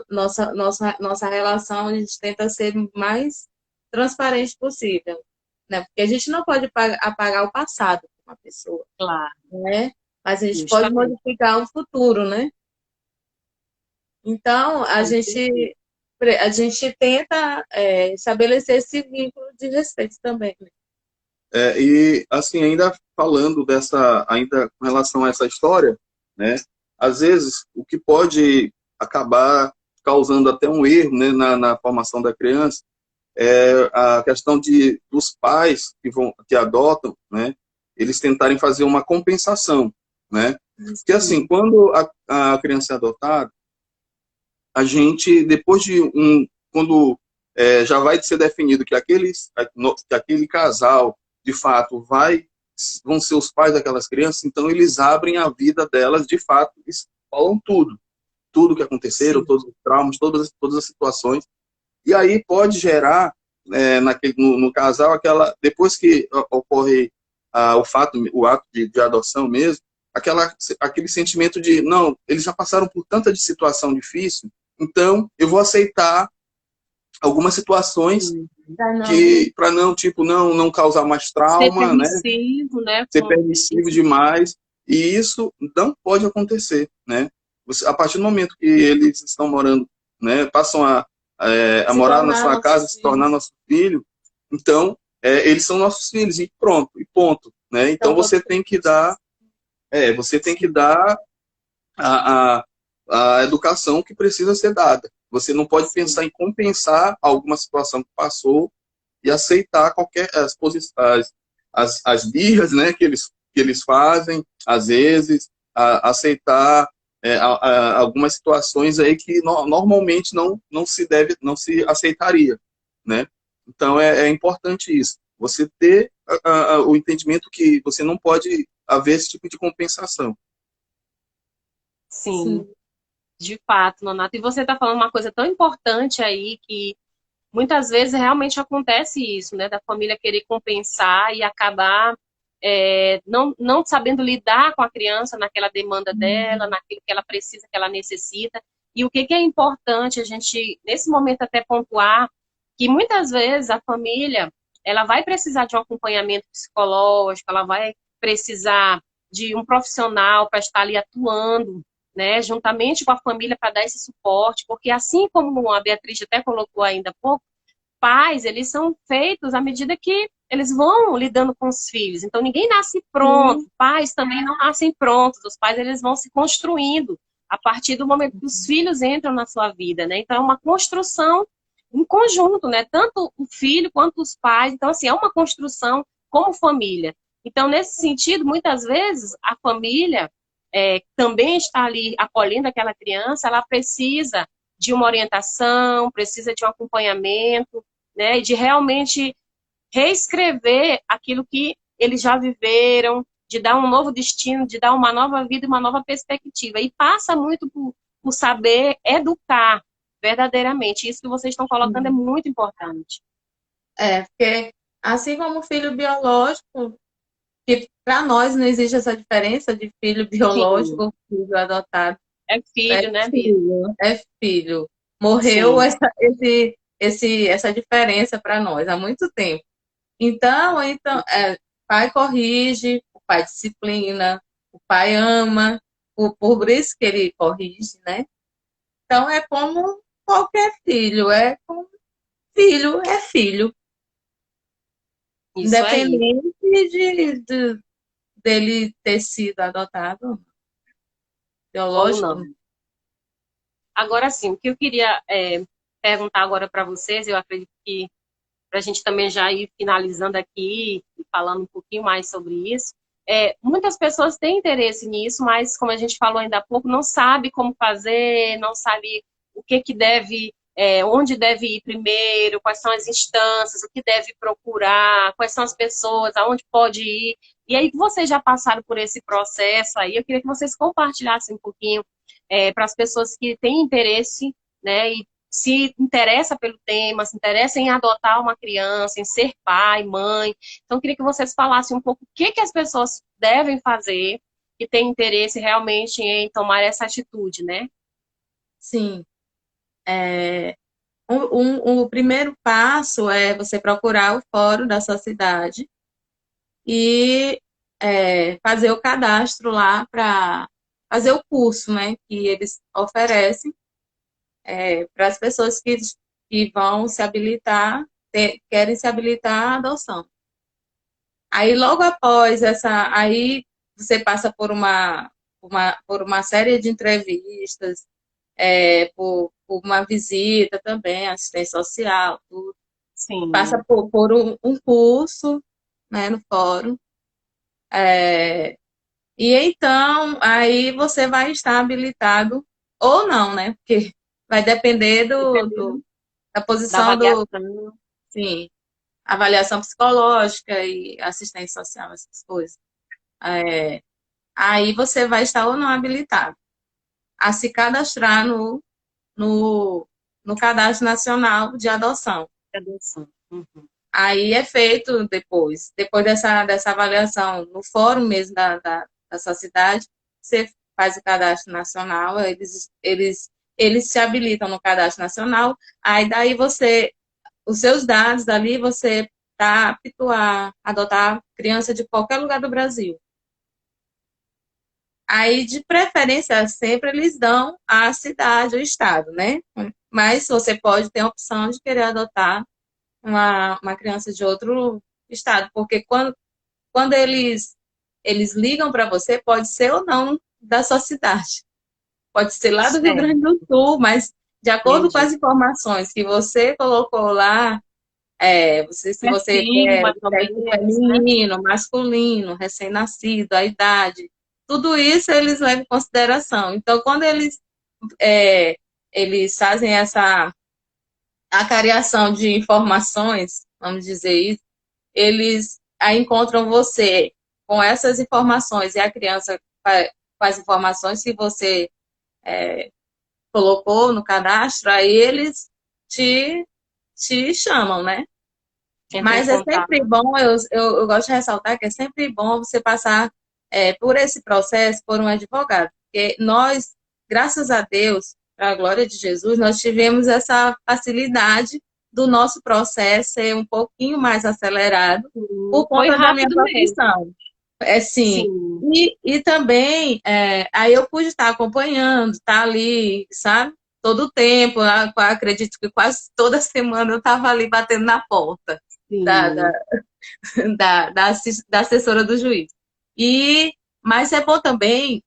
Nossa relação, a gente tenta ser o mais transparente possível, né? Porque a gente não pode apagar o passado de uma pessoa, claro, né? Mas a gente pode modificar o futuro, né? Então, a gente tenta estabelecer esse vínculo de respeito também, né? E, assim, ainda falando ainda com relação a essa história, né? Às vezes, o que pode acabar causando até um erro, né, na formação da criança é a questão dos pais que adotam, né? Eles tentarem fazer uma compensação, né? Porque, assim, quando a criança é adotada, a gente, depois quando já vai ser definido que aquele casal, de fato, vão ser os pais daquelas crianças, então eles abrem a vida delas, de fato, eles falam tudo que aconteceram, todos os traumas, todas as situações, e aí pode gerar no casal, depois que ocorre o ato de adoção mesmo, aquele sentimento de, não, eles já passaram por tanta situação difícil, então eu vou aceitar algumas situações que para não, tipo, não causar mais trauma, né? Ser permissivo demais, e isso não pode acontecer, né? A partir do momento que eles estão morando, né, passam a morar na sua casa, se tornar nosso filho, então eles são nossos filhos e pronto, e ponto, né? Então você tem que dar a, a educação que precisa ser dada. Você não pode pensar em compensar alguma situação que passou e aceitar as birras, né, que eles fazem, às vezes, aceitar algumas situações aí que normalmente não se aceitaria, né? Então é importante isso. Você ter o entendimento que você não pode haver esse tipo de compensação. Sim, de fato, Nonato. E você está falando uma coisa tão importante aí que muitas vezes realmente acontece isso, né? Da família querer compensar e acabar não sabendo lidar com a criança naquela demanda dela, naquilo que ela precisa, que ela necessita. E o que é importante a gente, nesse momento, até pontuar que muitas vezes a família ela vai precisar de um acompanhamento psicológico, ela vai precisar de um profissional para estar ali atuando, né, juntamente com a família para dar esse suporte, porque assim como a Beatriz até colocou ainda há pouco, pais, eles são feitos à medida que eles vão lidando com os filhos. Então, ninguém nasce pronto. Pais também não nascem prontos. Os pais, eles vão se construindo a partir do momento que os filhos entram na sua vida, né? Então, é uma construção em conjunto, né? Tanto o filho quanto os pais. Então, assim, é uma construção como família. Então, nesse sentido, muitas vezes, a família também está ali acolhendo aquela criança, ela precisa de uma orientação, precisa de um acompanhamento, né? E de realmente reescrever aquilo que eles já viveram, de dar um novo destino, de dar uma nova vida, uma nova perspectiva. E passa muito por saber educar verdadeiramente. Isso que vocês estão colocando é muito importante. Porque assim como o filho biológico, que para nós não existe essa diferença de filho biológico ou filho adotado. É filho, né, Bia? É filho. Morreu essa diferença para nós há muito tempo. Então pai corrige, o pai disciplina, o pai ama, por isso que ele corrige, né? Então é como qualquer filho, filho é filho. Isso Independente dele ter sido adotado, biológico. Ou não. Agora sim, o que eu queria perguntar agora para vocês, eu acredito que para a gente também já ir finalizando aqui e falando um pouquinho mais sobre isso, muitas pessoas têm interesse nisso, mas como a gente falou ainda há pouco, não sabe como fazer, não sabe o que deve, onde deve ir primeiro, quais são as instâncias, o que deve procurar, quais são as pessoas, aonde pode ir. E aí que vocês já passaram por esse processo aí, eu queria que vocês compartilhassem um pouquinho para as pessoas que têm interesse, né, e se interessa pelo tema, se interessa em adotar uma criança, em ser pai, mãe. Então, eu queria que vocês falassem um pouco o que as pessoas devem fazer que têm interesse realmente em tomar essa atitude, né? Sim. O primeiro passo é você procurar o fórum da sua cidade e fazer o cadastro lá para fazer o curso, né, que eles oferecem para as pessoas que vão se habilitar, querem se habilitar à adoção. Aí, logo após aí você passa por uma série de entrevistas, por uma visita também, assistência social, tudo. Sim. Passa por um curso, né, no fórum. E então, aí você vai estar habilitado ou não, né? Porque vai depender da posição sim, avaliação psicológica e assistência social, essas coisas. Aí você vai estar ou não habilitado a se cadastrar no Cadastro Nacional de Adoção. Uhum. Aí é feito depois dessa avaliação no fórum mesmo da sua cidade, você faz o cadastro nacional, eles se habilitam no cadastro nacional, aí daí os seus dados ali, você está apto a adotar criança de qualquer lugar do Brasil. Aí, de preferência, sempre eles dão a cidade, o estado, né? Mas você pode ter a opção de querer adotar uma criança de outro estado, porque quando eles ligam para você, pode ser ou não da sua cidade. Pode ser lá do Rio Certo, Grande do Sul, mas de acordo com entendi. as informações que você colocou lá, se você Perfil, quer mais o ou sexo menos, né? feminino, masculino, recém-nascido, a idade, tudo isso eles levam em consideração. Então, quando é, eles fazem a cariação de informações, vamos dizer isso, eles aí encontram você com essas informações e a criança com as informações que você colocou no cadastro, aí eles te, te chamam, né? Entra em Mas é contato. sempre bom, eu gosto de ressaltar que é sempre bom você passar por esse processo por um advogado, porque nós, graças a Deus, para a glória de Jesus, nós tivemos essa facilidade do nosso processo ser um pouquinho mais acelerado por Foi conta da minha rápido mesmo. profissão. É sim. Sim, E também, aí eu pude estar acompanhando, estar ali, sabe? Todo o tempo, acredito que quase toda semana eu estava ali batendo na porta da, da, sim, da assessora do juiz. Mas é bom também,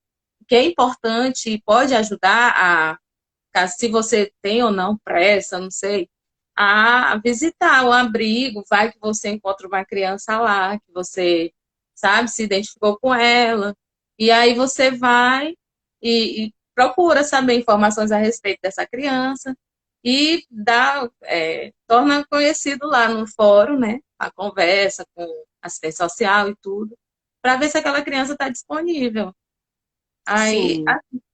que é importante e pode ajudar se você tem ou não pressa, não sei, a visitar o abrigo, vai que você encontra uma criança lá, que você, sabe, se identificou com ela, e aí você vai e procura saber informações a respeito dessa criança e torna conhecido lá no fórum, né, a conversa com assistente social e tudo, para ver se aquela criança está disponível. Aí sim.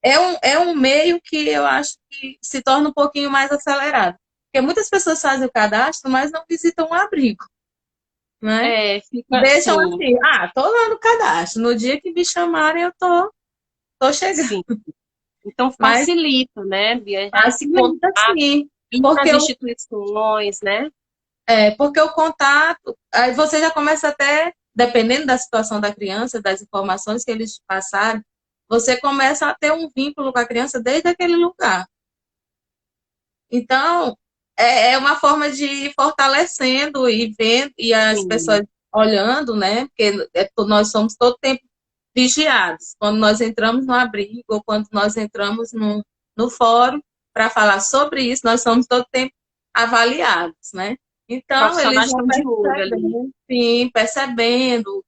é um meio que eu acho que se torna um pouquinho mais acelerado. Porque muitas pessoas fazem o cadastro, mas não visitam o abrigo, né? É, fica, Deixam sim, assim, tô lá no cadastro, no dia que me chamarem eu tô chegando. sim. Então Mas facilita, né, Bia? Já esse facilita contato, sim, ir porque, nas instituições, né? porque o contato, aí você já começa até, dependendo da situação da criança, das informações que eles te passarem, você começa a ter um vínculo com a criança desde aquele lugar. Então, é uma forma de ir fortalecendo e vendo, e as pessoas Sim. olhando, né? Porque nós somos todo tempo vigiados. Quando nós entramos no abrigo, ou quando nós entramos no fórum para falar sobre isso, nós somos todo tempo avaliados, né? Então, eles Profissionais vão estão de olho ali. percebendo, sim, percebendo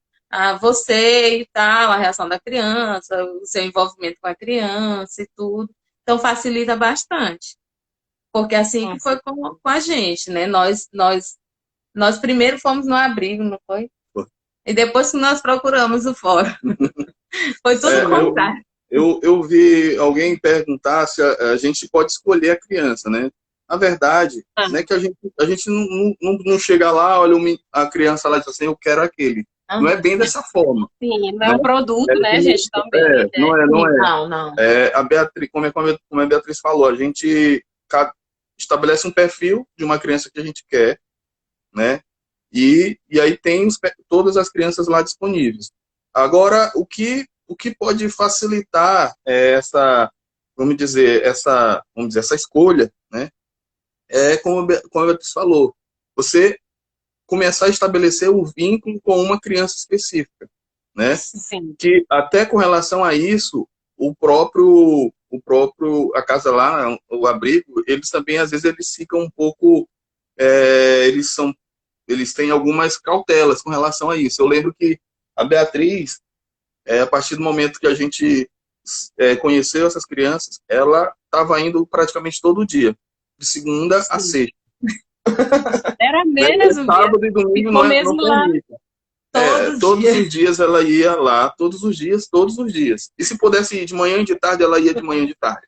você e tal, a reação da criança, o seu envolvimento com a criança e tudo. Então, facilita bastante. Porque assim Com que foi com a gente, né? Nós primeiro fomos no abrigo, não foi? E depois que nós procuramos o fórum. Foi tudo o É, contrário. eu vi alguém perguntar se a gente pode escolher a criança, né? Na verdade, Ah, não é que a gente não chega lá, olha a criança lá e diz assim, eu quero aquele. Não é Aham. bem dessa forma, sim, não é né? um produto, É, né, gente, também, né? não é. Não, não. A Beatriz, como a Beatriz falou, a gente estabelece um perfil de uma criança que a gente quer, né? E aí tem todas as crianças lá disponíveis. Agora, o que pode facilitar essa escolha, né? É como a Beatriz falou, você começar a estabelecer o vínculo com uma criança específica, né? Sim, Que até com relação a isso, a casa lá, o abrigo, eles também às vezes eles ficam um pouco, eles têm algumas cautelas com relação a isso. Eu lembro que a Beatriz, a partir do momento que a gente conheceu essas crianças, ela estava indo praticamente todo dia, de segunda a sim. sexta. Era Né? mesmo, Bia. Sábado e domingo Ficou não mesmo lá permite. Todos os Todos dias. os dias ela ia lá, todos os dias, todos os dias. E se pudesse ir de manhã e de tarde, ela ia de manhã e de tarde.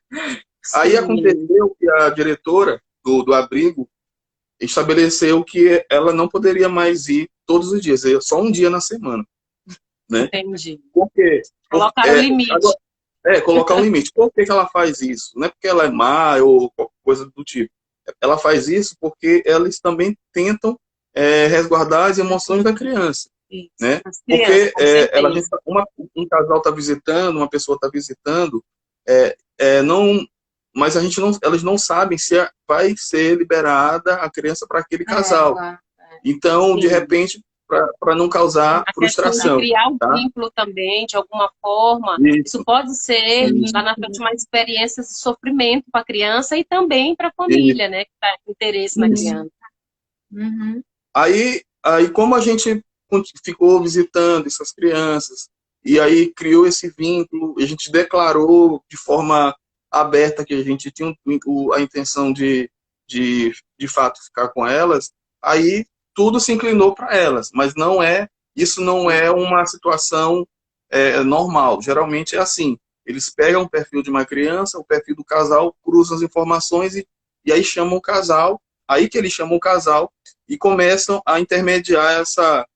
Aí sim. aconteceu que a diretora do abrigo, estabeleceu que ela não poderia mais ir todos os dias, só um dia na semana, né? Entendi. Por quê? Colocaram o limite. Agora, colocar um limite. Por que que ela faz isso? Não é porque ela é má ou qualquer coisa do tipo. Ela faz isso porque elas também tentam resguardar as emoções da criança, Isso. né? As Porque crianças, com certeza. um casal está visitando, uma pessoa está visitando, não, mas elas não sabem se vai ser liberada a criança para aquele casal. Claro. Então, de Sim. repente, para não causar A questão de frustração, criar um tá? vínculo também, de alguma forma, isso pode ser, Isso. lá na frente, uma experiência de sofrimento para a criança e também para a família, né? Que está com interesse na criança. Uhum. Aí, como a gente ficou visitando essas crianças, e aí criou esse vínculo, a gente declarou de forma aberta que a gente tinha a intenção de fato ficar com elas, aí tudo se inclinou para elas, mas isso não é uma situação normal. Geralmente é assim, eles pegam o perfil de uma criança, o perfil do casal, cruzam as informações e aí chamam o casal, aí que eles chamam o casal e começam a intermediar essa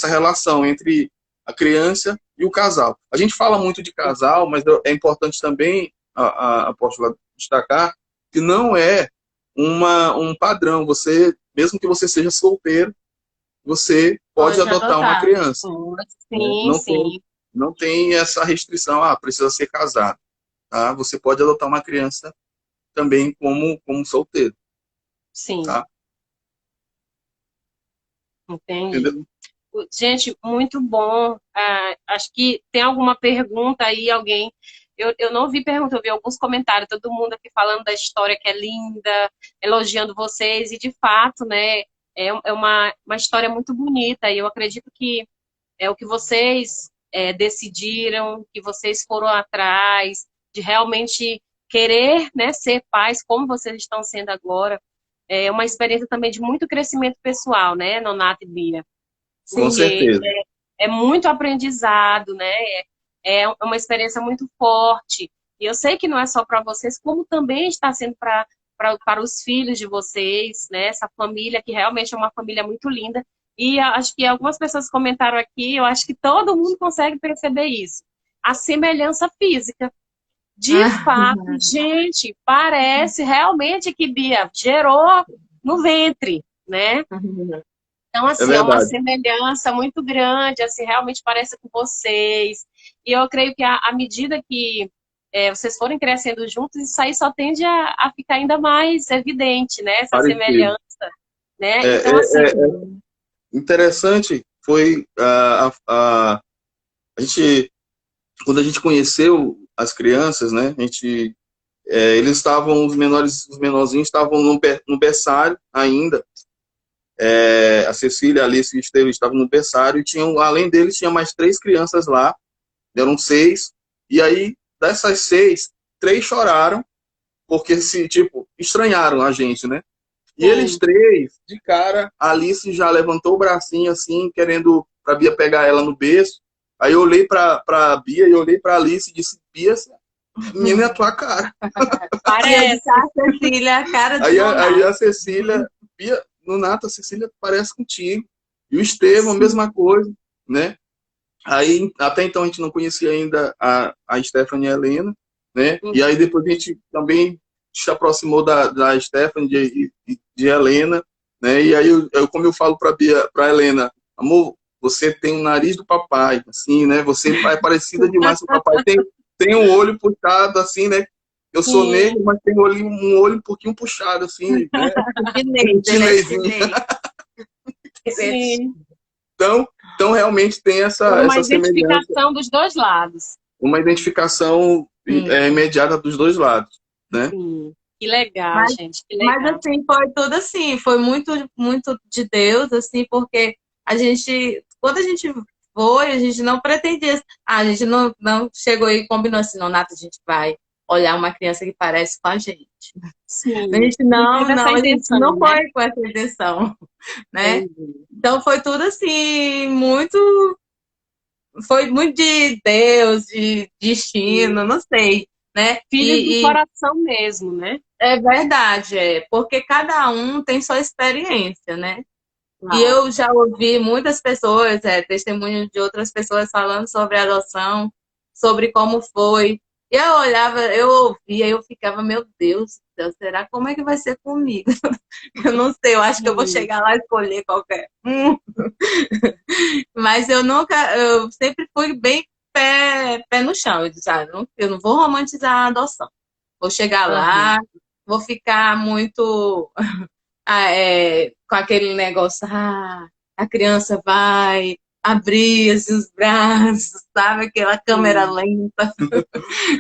relação entre a criança e o casal. A gente fala muito de casal, mas é importante também, a apóstola, destacar que não é um padrão. Mesmo que você seja solteiro, você pode adotar uma criança. Sim, Não sim. não tem essa restrição, precisa ser casado. Tá? Você pode adotar uma criança também como solteiro. Sim. Tá? Entendi. Entendeu? Gente, muito bom. Acho que tem alguma pergunta aí, alguém. Eu não vi pergunta, eu vi alguns comentários, todo mundo aqui falando da história que é linda, elogiando vocês, e de fato, né, é uma história muito bonita, e eu acredito que é o que vocês decidiram, que vocês foram atrás, de realmente querer, né, ser pais, como vocês estão sendo agora. É uma experiência também de muito crescimento pessoal, né, Nonata e Bia? Com Porque certeza. é muito aprendizado, né? É uma experiência muito forte. E eu sei que não é só para vocês, como também está sendo para os filhos de vocês, né? Essa família que realmente é uma família muito linda. E acho que algumas pessoas comentaram aqui, eu acho que todo mundo consegue perceber isso. A semelhança física. De fato, gente, parece realmente que Bia gerou no ventre, né? Então, assim, é uma verdade. semelhança muito grande, assim, realmente parece com vocês. E eu creio que à medida que vocês forem crescendo juntos, isso aí só tende a ficar ainda mais evidente, né? Essa Parecido. semelhança, né? Então, assim, Interessante foi a gente, quando a gente conheceu as crianças, né? Eles estavam, os menorzinhos estavam no berçário ainda. A Cecília, a Alice e o Estevam estavam no berçário e além deles, tinha mais 3 crianças lá, eram 6. E aí, dessas 6, 3 choraram, porque estranharam a gente, né? E eles 3, de cara, a Alice já levantou o bracinho assim, querendo pra Bia pegar ela no berço. Aí eu olhei pra Bia e olhei pra Alice e disse, Bia, menina, é a tua cara. parece. A Cecília, a cara de Aí a Cecília, Bia, Nonata, a Cecília parece contigo. E o Estevam, a mesma coisa, né? Aí, até então, a gente não conhecia ainda a Stephanie e a Helena, né? E aí depois a gente também se aproximou da Stephanie de Helena, né? E aí, como eu falo para Helena, amor, você tem o nariz do papai, assim, né? Você é parecida demais com o papai. Tem um olho puxado, assim, né? Eu sou negro, mas tem um olho um pouquinho puxado, assim, né? Sim. Então, realmente tem essa identificação dos dois lados. Uma identificação imediata dos dois lados, né? Sim. Que legal, gente. Que legal. Mas assim, foi tudo assim, foi muito, muito de Deus, assim, porque quando a gente foi, a gente não pretendia, a gente não chegou e combinou assim, Nonata, a gente vai olhar uma criança que parece com a gente. Sim. A gente não foi com essa intenção, né? Então foi tudo assim, foi muito de Deus, de destino, não sei. né? Filhos do coração mesmo, né? É verdade, porque cada um tem sua experiência, né? Claro. E eu já ouvi muitas pessoas, testemunhos de outras pessoas falando sobre a adoção, sobre como foi. E eu olhava, eu ouvia, eu ficava, meu Deus do céu, será como é que vai ser comigo? Eu não sei, eu acho que eu vou chegar lá e escolher qualquer um. Mas eu sempre fui bem pé no chão. Eu disse, eu não vou romantizar a adoção. Vou chegar lá, vou ficar muito com aquele negócio, a criança vai abrir assim, os braços, sabe? Aquela câmera lenta,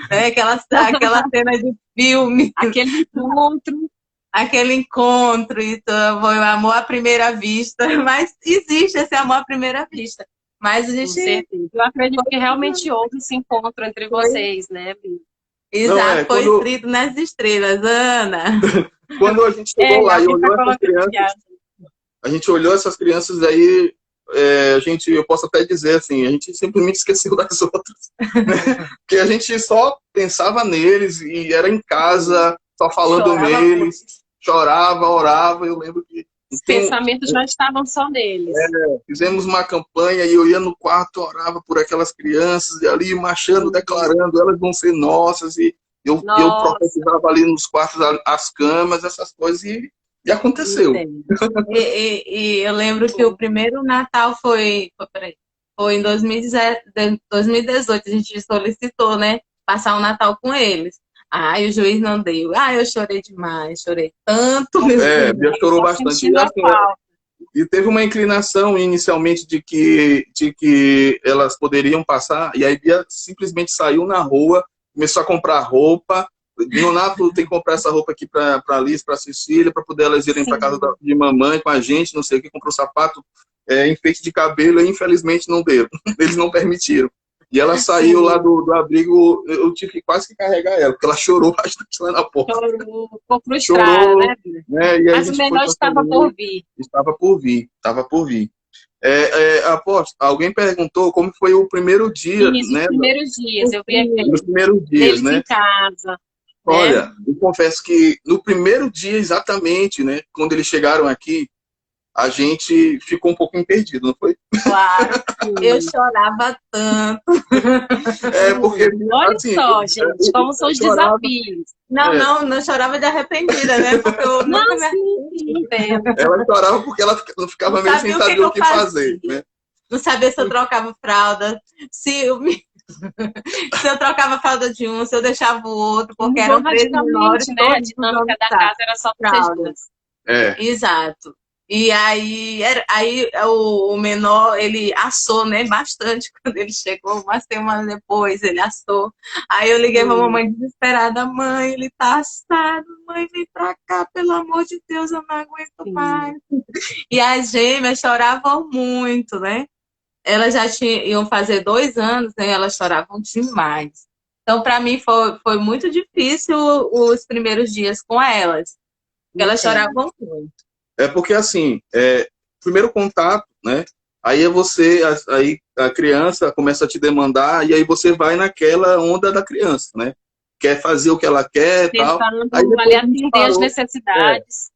né? Aquela cena de filme. Aquele encontro, então, foi o amor à primeira vista, mas existe esse amor à primeira vista. Mas a gente... Eu acredito que realmente houve esse encontro entre vocês, né, Bia? Exato, foi escrito nas estrelas, Ana. Quando a gente chegou lá e olhou essas crianças, a gente olhou essas crianças aí, eu posso até dizer assim, a gente simplesmente esqueceu das outras. Né? Porque a gente só pensava neles e era em casa, só falando neles, chorava, orava. Eu lembro que os pensamentos já estavam só neles. Fizemos uma campanha e eu ia no quarto, orava por aquelas crianças, e ali marchando, declarando, elas vão ser nossas, e eu profetizava ali nos quartos as camas, essas coisas, e aconteceu. E eu lembro que o primeiro Natal foi em 2018, a gente solicitou, né, passar o Natal com eles. O juiz não deu. Eu chorei demais, chorei tanto. Bia chorou bastante. E teve uma inclinação inicialmente de que elas poderiam passar, e aí Bia simplesmente saiu na rua, começou a comprar roupa. Nonato tem que comprar essa roupa aqui para a Liz, para a Cecília, para poder elas irem para casa de mamãe com a gente, não sei o que, comprou sapato, enfeite de cabelo, e infelizmente não deu. Eles não permitiram. E ela saiu lá do abrigo, eu tive que quase que carregar ela, porque ela chorou bastante lá na porta. Ficou frustrada, né? E mas o melhor estava por vir. Estava por vir. Aposto, alguém perguntou como foi o primeiro dia, né? Os primeiros dias, eu vi aqui. Nos primeiros dias, né? Em casa. Olha, eu confesso que no primeiro dia exatamente, né? Quando eles chegaram aqui, a gente ficou um pouquinho perdido, não foi? Claro, eu chorava tanto. Porque... Olha assim, só, gente, como são os desafios. Não chorava de arrependida, né? Porque eu Ela chorava porque ela não ficava meio sem saber o que fazer, né? Não sabia se eu trocava fralda, se eu trocava a fralda de um, se eu deixava o outro, porque eram 3 menores, né? A dinâmica da casa era só fraldas. Exato. E aí o menor, ele assou, né, bastante quando ele chegou, uma semana depois ele assou. Aí eu liguei pra mamãe desesperada, mãe, ele tá assado, mãe, vem pra cá, pelo amor de Deus, eu não aguento mais. E as gêmeas choravam muito, né? Elas já iam fazer 2 anos, né? Elas choravam demais. Então, para mim, foi muito difícil os primeiros dias com elas. Porque elas choravam muito. Porque, assim, primeiro contato, né? Aí aí a criança começa a te demandar, e aí você vai naquela onda da criança, né? Quer fazer o que ela quer e tal. Aí atender as necessidades.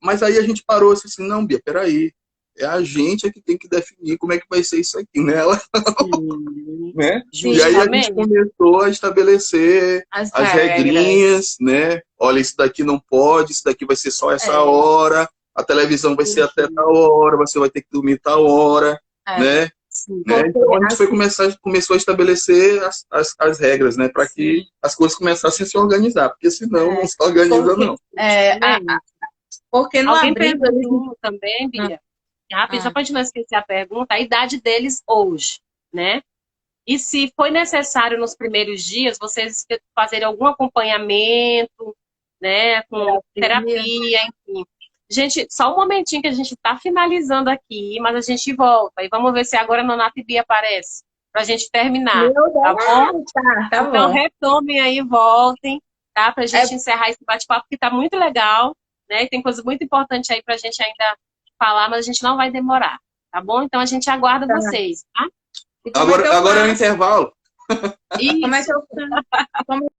Mas aí a gente parou assim, não, Bia, peraí. É a gente que tem que definir como é que vai ser isso aqui, né? Né? E aí a gente começou a estabelecer as regrinhas, né? Olha, isso daqui não pode, isso daqui vai ser só essa hora, a televisão vai ser até tal hora, você vai ter que dormir tal hora, né? Então a gente começou a estabelecer as regras, né? Para que as coisas começassem a se organizar, porque senão não se organiza, não. Porque não alguém perguntou também, Bia, rápido, só para não esquecer a pergunta, a idade deles hoje, né? E se foi necessário nos primeiros dias vocês fazerem algum acompanhamento, né? Com terapia, enfim. Gente, só um momentinho que a gente está finalizando aqui, mas a gente volta. E vamos ver se agora a Nonato e Bia aparece, para a gente terminar, tá bom? Tá bom. Então retomem aí, voltem, tá? Para a gente encerrar esse bate-papo, que tá muito legal, né? E tem coisa muito importante aí para a gente ainda falar, mas a gente não vai demorar, tá bom? Então a gente aguarda vocês, tá? Agora é o intervalo. Isso. Como é que eu, como